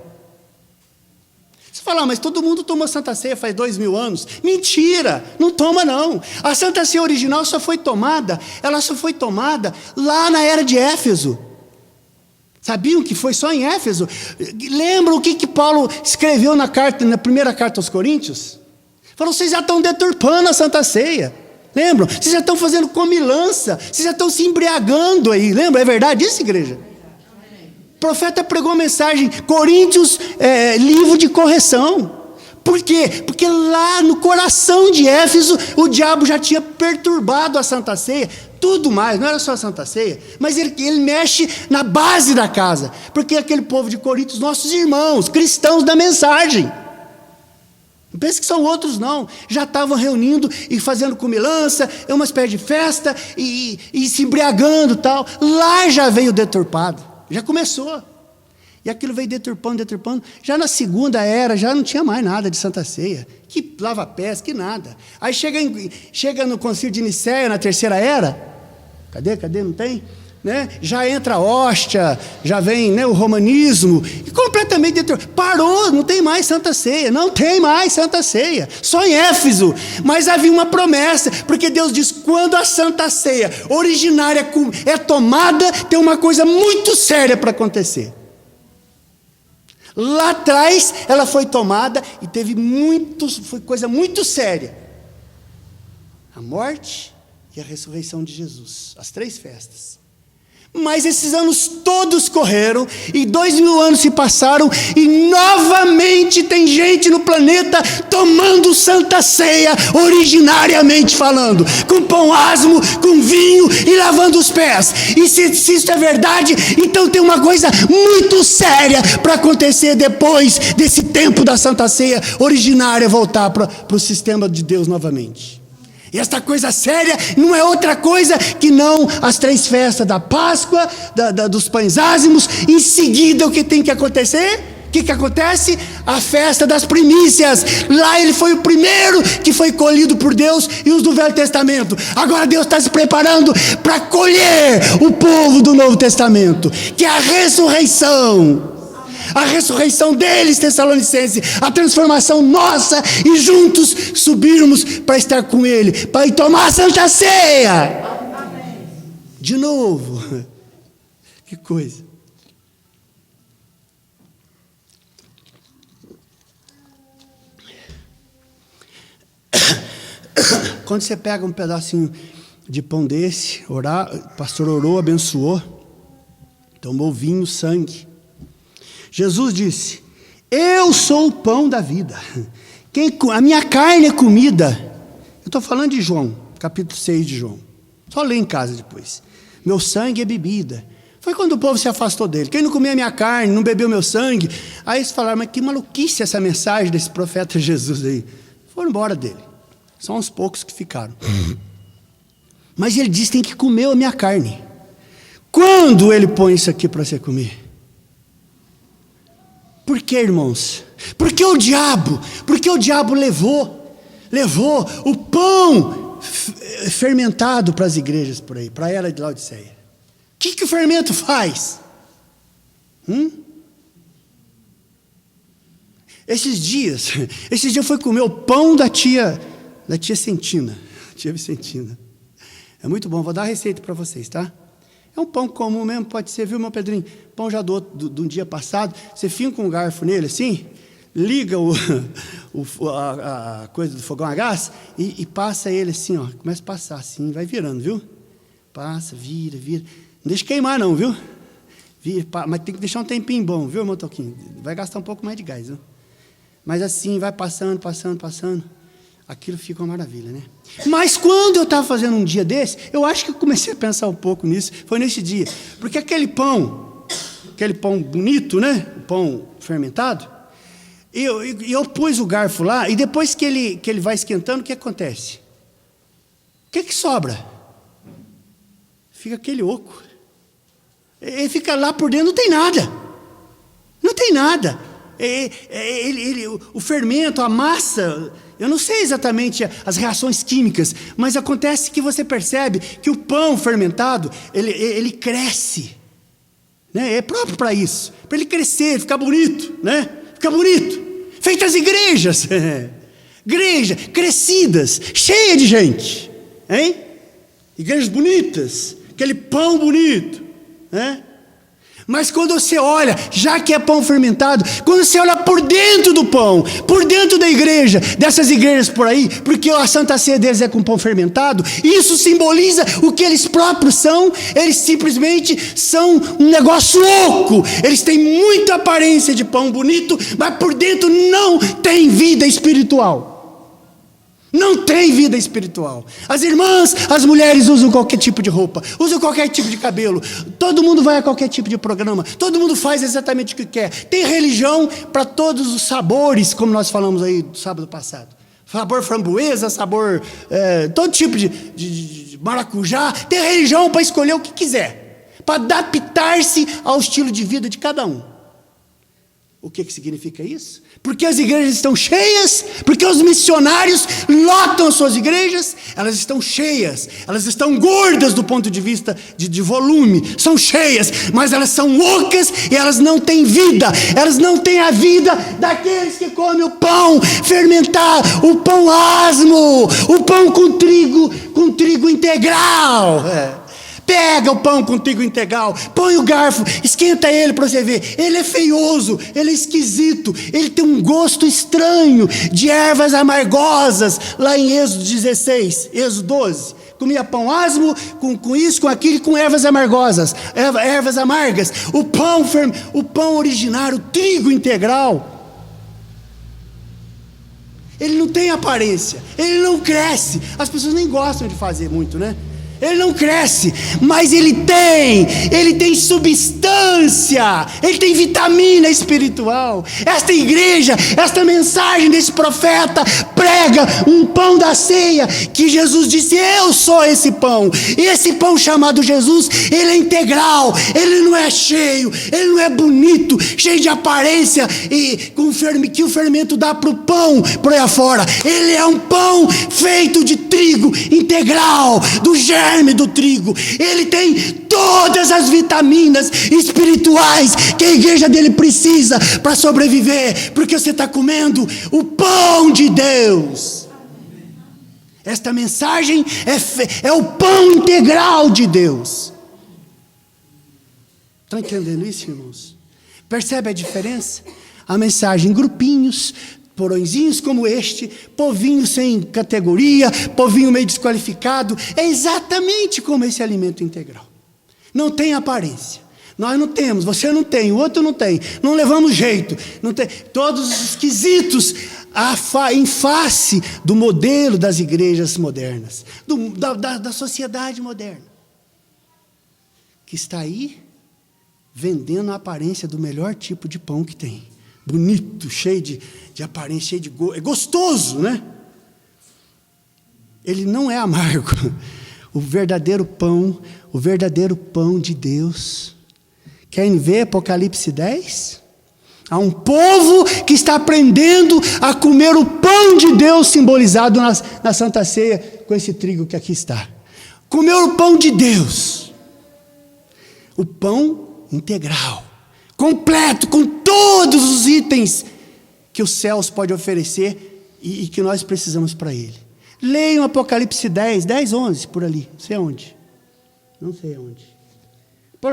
Você fala, mas todo mundo tomou Santa Ceia faz 2000 anos. Mentira, não toma não. A Santa Ceia original ela só foi tomada lá na era de Éfeso. Sabiam que foi só em Éfeso? Lembram o que Paulo escreveu na primeira carta aos Coríntios? Falou, vocês já estão deturpando a Santa Ceia. Lembram? Vocês já estão fazendo comilança, vocês já estão se embriagando aí. Lembra? É verdade isso, igreja? O profeta pregou a mensagem, Coríntios, livro de correção. Por quê? Porque lá no coração de Éfeso, o diabo já tinha perturbado a Santa Ceia. Tudo mais, não era só a Santa Ceia, mas ele mexe na base da casa. Porque aquele povo de Corinto, nossos irmãos, cristãos da mensagem. Não pense que são outros não, já estavam reunindo e fazendo comilança, uma espécie de festa e se embriagando e tal. Lá já veio deturpado, já começou. E aquilo veio deturpando. Já na segunda era, já não tinha mais nada de Santa Ceia. Que lava-pés, que nada. Aí chega no concílio de Nicéia, na terceira era. Cadê? Não tem? Né? Já entra a hóstia, já vem, né, o romanismo, e completamente parou, não tem mais Santa Ceia, só em Éfeso. Mas havia uma promessa, porque Deus diz, quando a Santa Ceia originária é tomada, tem uma coisa muito séria para acontecer. Lá atrás ela foi tomada e foi coisa muito séria, a morte e a ressurreição de Jesus, as 3 festas. Mas esses anos todos correram, e 2000 anos se passaram, e novamente tem gente no planeta tomando Santa Ceia, originariamente falando, com pão asmo, com vinho e lavando os pés. E se isso é verdade, então tem uma coisa muito séria para acontecer depois desse tempo da Santa Ceia originária voltar para o sistema de Deus novamente. E esta coisa séria não é outra coisa que não as 3 festas da Páscoa, dos pães ázimos. Em seguida, o que tem que acontecer? O que acontece? A festa das primícias. Lá ele foi o primeiro que foi colhido por Deus e os do Velho Testamento. Agora Deus está se preparando para colher o povo do Novo Testamento, que é a ressurreição. A ressurreição deles, Tessalonicenses, a transformação nossa, e juntos subirmos para estar com Ele, para ir tomar a Santa Ceia. Amém. De novo. Que coisa. Quando você pega um pedacinho de pão desse, o pastor orou, abençoou, tomou vinho, sangue. Jesus disse, eu sou o pão da vida, a minha carne é comida. Eu estou falando de João, capítulo 6 de João, só lê em casa depois. Meu sangue é bebida. Foi quando o povo se afastou dele. Quem não comia minha carne, não bebeu meu sangue. Aí eles falaram, mas que maluquice essa mensagem desse profeta Jesus aí. Foram embora dele, são uns poucos que ficaram. Mas ele disse, tem que comer a minha carne. Quando ele põe isso aqui para você comer? Por que, irmãos? Porque o diabo levou o pão fermentado para as igrejas por aí, para a era de Laodiceia. O que o fermento faz? Esses dias eu fui comer o pão da tia Sentina, tia Vicentina. É muito bom, vou dar a receita para vocês, tá? É um pão comum mesmo, pode ser, viu, meu Pedrinho? Pão já do um dia passado, você finca um garfo nele assim, liga a coisa do fogão a gás e passa ele assim, ó, começa a passar assim, vai virando, viu? Passa, vira. Não deixa queimar não, viu? Vira, mas tem que deixar um tempinho bom, viu, irmão Toquinho? Vai gastar um pouco mais de gás, viu? Mas assim, vai passando. Aquilo fica uma maravilha, né? Mas quando eu estava fazendo um dia desse, eu acho que eu comecei a pensar um pouco nisso, foi nesse dia. Porque aquele pão bonito, né? O pão fermentado, eu pus o garfo lá, e depois que ele vai esquentando, o que acontece? O que sobra? Fica aquele oco. Ele fica lá por dentro, não tem nada. Não tem nada. O fermento, a massa, eu não sei exatamente as reações químicas, mas acontece que você percebe que o pão fermentado, ele cresce, né? É próprio para isso, para ele crescer, ficar bonito, né? Ficar bonito. Feito as igrejas, igrejas crescidas, cheias de gente, hein? Igrejas bonitas, aquele pão bonito, né? Mas quando você olha, já que é pão fermentado, quando você olha por dentro do pão, por dentro da igreja, dessas igrejas por aí, porque a Santa Ceia deles é com pão fermentado, isso simboliza o que eles próprios são. Eles simplesmente são um negócio oco. Eles têm muita aparência de pão bonito, mas por dentro não tem vida espiritual. Não tem vida espiritual. As irmãs, as mulheres usam qualquer tipo de roupa, usam qualquer tipo de cabelo, todo mundo vai a qualquer tipo de programa, todo mundo faz exatamente o que quer. Tem religião para todos os sabores, como nós falamos aí do sábado passado. Sabor framboesa, sabor, todo tipo de maracujá. Tem religião para escolher o que quiser, para adaptar-se ao estilo de vida de cada um. O que significa isso? Porque as igrejas estão cheias, porque os missionários lotam suas igrejas, elas estão cheias, elas estão gordas do ponto de vista de volume, são cheias, mas elas são ocas e elas não têm vida, elas não têm a vida daqueles que comem o pão fermentado, o pão asmo, o pão com trigo integral. Pega o pão com trigo integral, põe o garfo, esquenta ele para você ver. Ele é feioso, ele é esquisito, ele tem um gosto estranho de ervas amargosas, lá em Êxodo 16, Êxodo 12. Comia pão asmo, com isso, com aquilo, com ervas amargosas, ervas amargas. O pão originário, o trigo integral, ele não tem aparência, ele não cresce. As pessoas nem gostam de fazer muito, né? Ele não cresce, mas ele tem substância, ele tem vitamina espiritual. Esta igreja, esta mensagem desse profeta prega um pão da ceia, que Jesus disse: eu sou esse pão. E esse pão chamado Jesus, ele é integral, ele não é cheio, ele não é bonito, cheio de aparência e que o fermento dá para o pão por aí afora. Ele é um pão feito de trigo integral, do germe do trigo. Ele tem todas as vitaminas espirituais que a igreja dele precisa para sobreviver, porque você está comendo o pão de Deus. Esta mensagem é o pão integral de Deus. Estão entendendo isso, irmãos? Percebe a diferença? A mensagem em grupinhos, porõezinhos como este, povinho sem categoria, povinho meio desqualificado, é exatamente como esse alimento integral. Não tem aparência. Nós não temos, você não tem, o outro não tem, não levamos jeito, não tem, todos os esquisitos em face do modelo das igrejas modernas, da sociedade moderna, que está aí vendendo a aparência do melhor tipo de pão que tem. Bonito, cheio de aparência, cheio de gosto, é gostoso, né? Ele não é amargo. O verdadeiro pão de Deus. Querem ver Apocalipse 10? Há um povo que está aprendendo a comer o pão de Deus, simbolizado na Santa Ceia, com esse trigo que aqui está. Comer o pão de Deus. O pão integral, completo, com todos os itens que os céus podem oferecer e que nós precisamos para ele. Leiam Apocalipse 10, 11, por ali, não sei onde.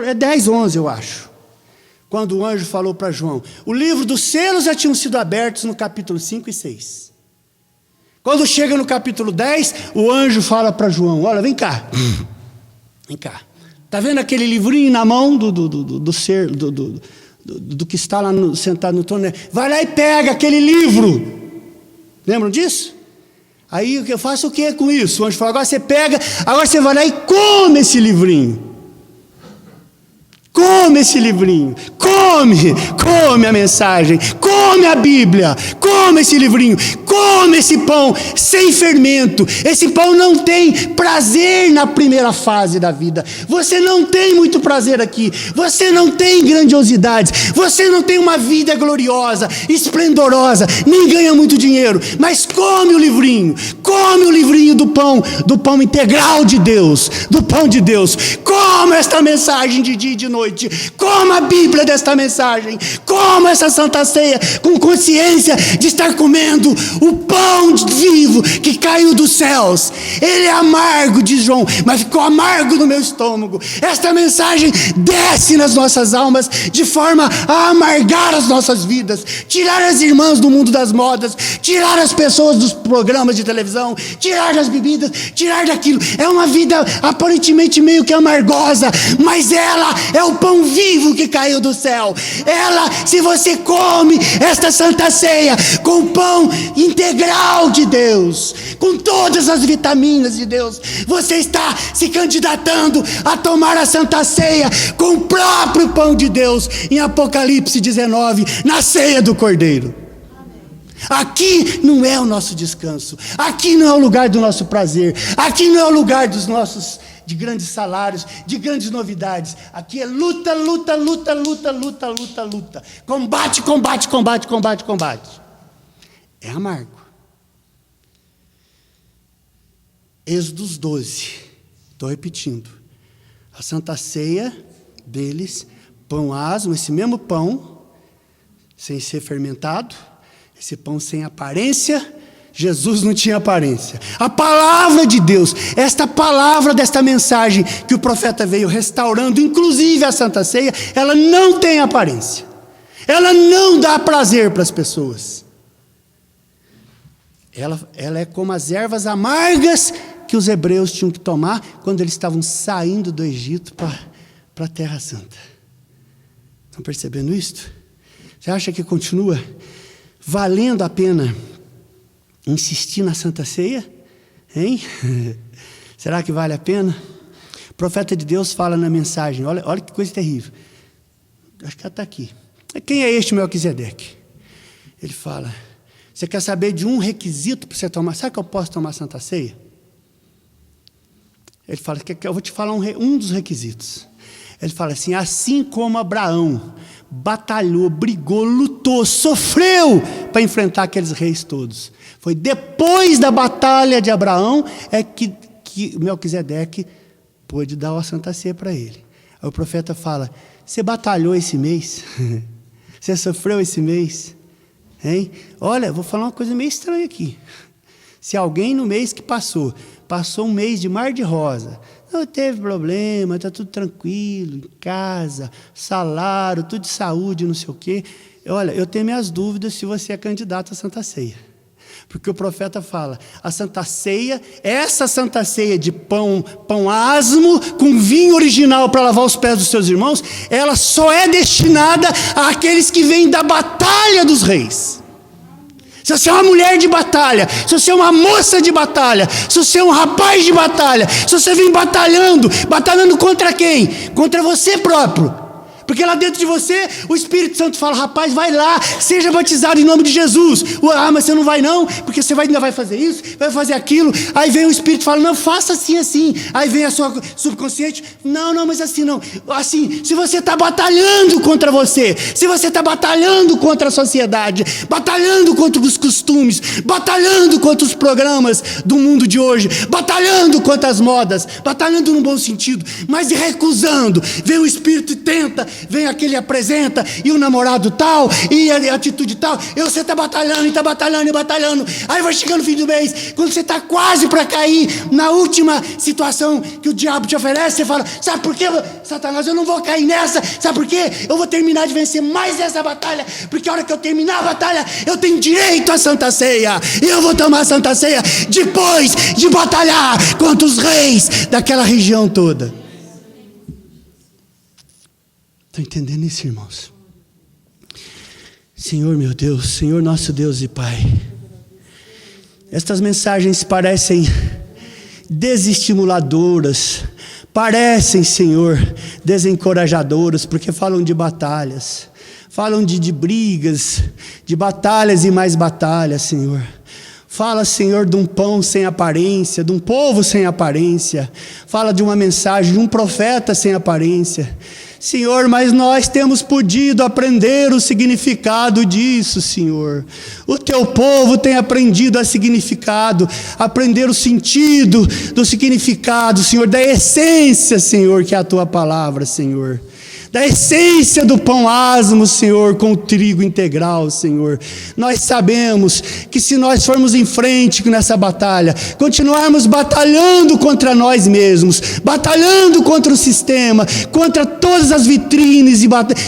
É 10, 11, eu acho. quando o anjo falou para João. O livro dos selos já tinham sido abertos no capítulo 5 e 6. Quando chega no capítulo 10, o anjo fala para João, olha, vem cá. Vem cá. Está vendo aquele livrinho na mão do que está lá sentado no trono? Vai lá e pega aquele livro. Lembram disso? Aí eu faço o que com isso? O anjo fala, agora você pega, agora você vai lá e come esse livrinho. Come esse livrinho, come a mensagem, come a Bíblia, come esse livrinho, come esse pão sem fermento. Esse pão não tem prazer na primeira fase da vida. Você não tem muito prazer aqui, você não tem grandiosidades, você não tem uma vida gloriosa, esplendorosa, nem ganha muito dinheiro, mas come o livrinho do pão integral de Deus, do pão de Deus. Come esta mensagem de dia e de noite. Coma a Bíblia desta mensagem. Coma essa Santa Ceia com consciência de estar comendo o pão vivo que caiu dos céus. Ele é amargo, diz João, mas ficou amargo no meu estômago. Esta mensagem desce nas nossas almas de forma a amargar as nossas vidas, tirar as irmãs do mundo das modas, tirar as pessoas dos programas de televisão, tirar das bebidas, tirar daquilo. É uma vida aparentemente meio que amargosa, mas ela é o pão vivo que caiu do céu. Ela, se você come esta Santa Ceia com o pão integral de Deus, com todas as vitaminas de Deus, você está se candidatando a tomar a Santa Ceia com o próprio pão de Deus, em Apocalipse 19, na ceia do Cordeiro. Aqui não é o nosso descanso, aqui não é o lugar do nosso prazer, aqui não é o lugar dos nossos de grandes salários, de grandes novidades. Aqui é luta, luta, luta, luta, luta, luta, luta. Combate, combate, combate, combate, combate. É amargo. Êxodos 12. Estou repetindo. A Santa Ceia deles, pão asmo, esse mesmo pão, sem ser fermentado, esse pão sem aparência. Jesus não tinha aparência. A palavra de Deus, esta palavra desta mensagem que o profeta veio restaurando, inclusive a Santa Ceia, ela não tem aparência. Ela não dá prazer para as pessoas. Ela é como as ervas amargas que os hebreus tinham que tomar quando eles estavam saindo do Egito para a Terra Santa. Estão percebendo isto? Você acha que continua valendo a pena insistir na Santa Ceia? Hein? Será que vale a pena? O profeta de Deus fala na mensagem, olha que coisa terrível. Acho que ela está aqui. Quem é este Melquisedeque? Ele fala, você quer saber de um requisito para você tomar? Sabe que eu posso tomar Santa Ceia? Ele fala, eu vou te falar um dos requisitos. Ele fala assim, assim como Abraão batalhou, brigou, lutou, sofreu para enfrentar aqueles reis todos. Foi depois da batalha de Abraão que Melquisedeque pôde dar a Santa Ceia para ele. Aí o profeta fala, você batalhou esse mês? Você sofreu esse mês? Hein? Olha, vou falar uma coisa meio estranha aqui. Se alguém no mês que passou um mês de mar de rosa, não teve problema, está tudo tranquilo, em casa, salário, tudo de saúde, não sei o quê. Olha, eu tenho minhas dúvidas se você é candidato à Santa Ceia. Porque o profeta fala, a Santa Ceia, essa Santa Ceia de pão asmo, com vinho original para lavar os pés dos seus irmãos, ela só é destinada àqueles que vêm da batalha dos reis. Se você é uma mulher de batalha, se você é uma moça de batalha, se você é um rapaz de batalha, se você vem batalhando contra quem? Contra você próprio. Porque lá dentro de você, o Espírito Santo fala, rapaz, vai lá, seja batizado em nome de Jesus. Mas você não vai não, porque você ainda vai fazer isso, vai fazer aquilo. Aí vem o Espírito e fala, não, faça assim, assim. Aí vem a sua subconsciente, não, mas assim não. Assim, se você está batalhando contra você, se você está batalhando contra a sociedade, batalhando contra os costumes, batalhando contra os programas do mundo de hoje, batalhando contra as modas, batalhando no bom sentido, mas recusando, vem o Espírito e tenta vem aquele apresenta, e o namorado tal, e a atitude tal, e você está batalhando, e está batalhando, e batalhando. Aí vai chegando o fim do mês, quando você está quase para cair, na última situação que o diabo te oferece, você fala, sabe por quê, Satanás, eu não vou cair nessa, sabe por quê? Eu vou terminar de vencer mais essa batalha, porque a hora que eu terminar a batalha, eu tenho direito à Santa Ceia, e eu vou tomar a Santa Ceia depois de batalhar contra os reis daquela região toda. Estão entendendo isso, irmãos? Senhor meu Deus, Senhor nosso Deus e Pai, estas mensagens parecem desestimuladoras, parecem, Senhor, desencorajadoras, porque falam de batalhas, falam de brigas, de batalhas e mais batalhas, Senhor. Fala, Senhor, de um pão sem aparência, de um povo sem aparência. Fala de uma mensagem, de um profeta sem aparência. Senhor, mas nós temos podido aprender o significado disso, Senhor. O teu povo tem aprendido a significado, aprender o sentido do significado, Senhor, da essência, Senhor, que é a tua palavra, Senhor. Da essência do pão asmo, Senhor, com o trigo integral, Senhor. Nós sabemos que se nós formos em frente nessa batalha, continuarmos batalhando contra nós mesmos, batalhando contra o sistema, contra todas as vitrines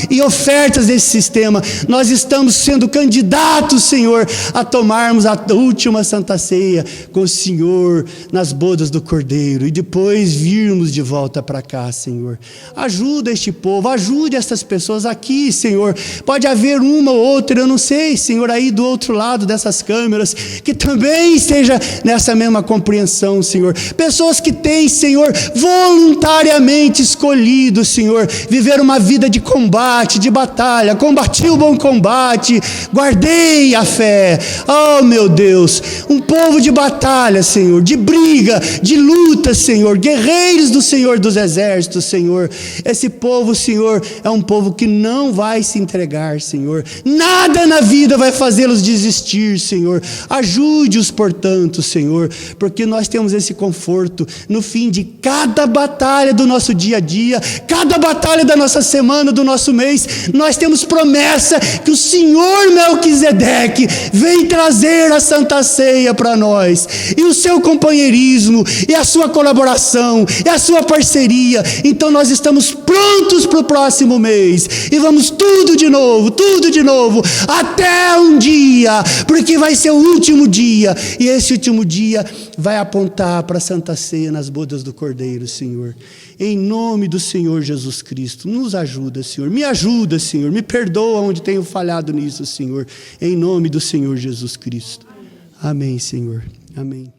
e ofertas desse sistema, nós estamos sendo candidatos, Senhor, a tomarmos a última Santa Ceia com o Senhor nas bodas do Cordeiro e depois virmos de volta para cá, Senhor. Ajuda este povo, ajude essas pessoas aqui, Senhor. Pode haver uma ou outra, eu não sei, Senhor, aí do outro lado dessas câmeras, que também esteja nessa mesma compreensão, Senhor. Pessoas que têm, Senhor, voluntariamente escolhido, Senhor, viver uma vida de combate, de batalha. Combati o bom combate, guardei a fé. Oh, meu Deus, um povo de batalha, Senhor, de briga, de luta, Senhor, guerreiros do Senhor dos exércitos, Senhor. Esse povo, Senhor, é um povo que não vai se entregar, Senhor. Nada na vida vai fazê-los desistir, Senhor. Ajude-os, portanto, Senhor, porque nós temos esse conforto no fim de cada batalha do nosso dia a dia, cada batalha da nossa semana, do nosso mês. Nós temos promessa que o Senhor Melquisedeque vem trazer a Santa Ceia para nós, e o seu companheirismo, e a sua colaboração, e a sua parceria. Então nós estamos prontos para o próximo mês, e vamos tudo de novo, até um dia, porque vai ser o último dia, e esse último dia vai apontar para a Santa Ceia nas bodas do Cordeiro, Senhor. Em nome do Senhor Jesus Cristo, nos ajuda, Senhor, me perdoa onde tenho falhado nisso, Senhor, em nome do Senhor Jesus Cristo. Amém, Senhor, amém.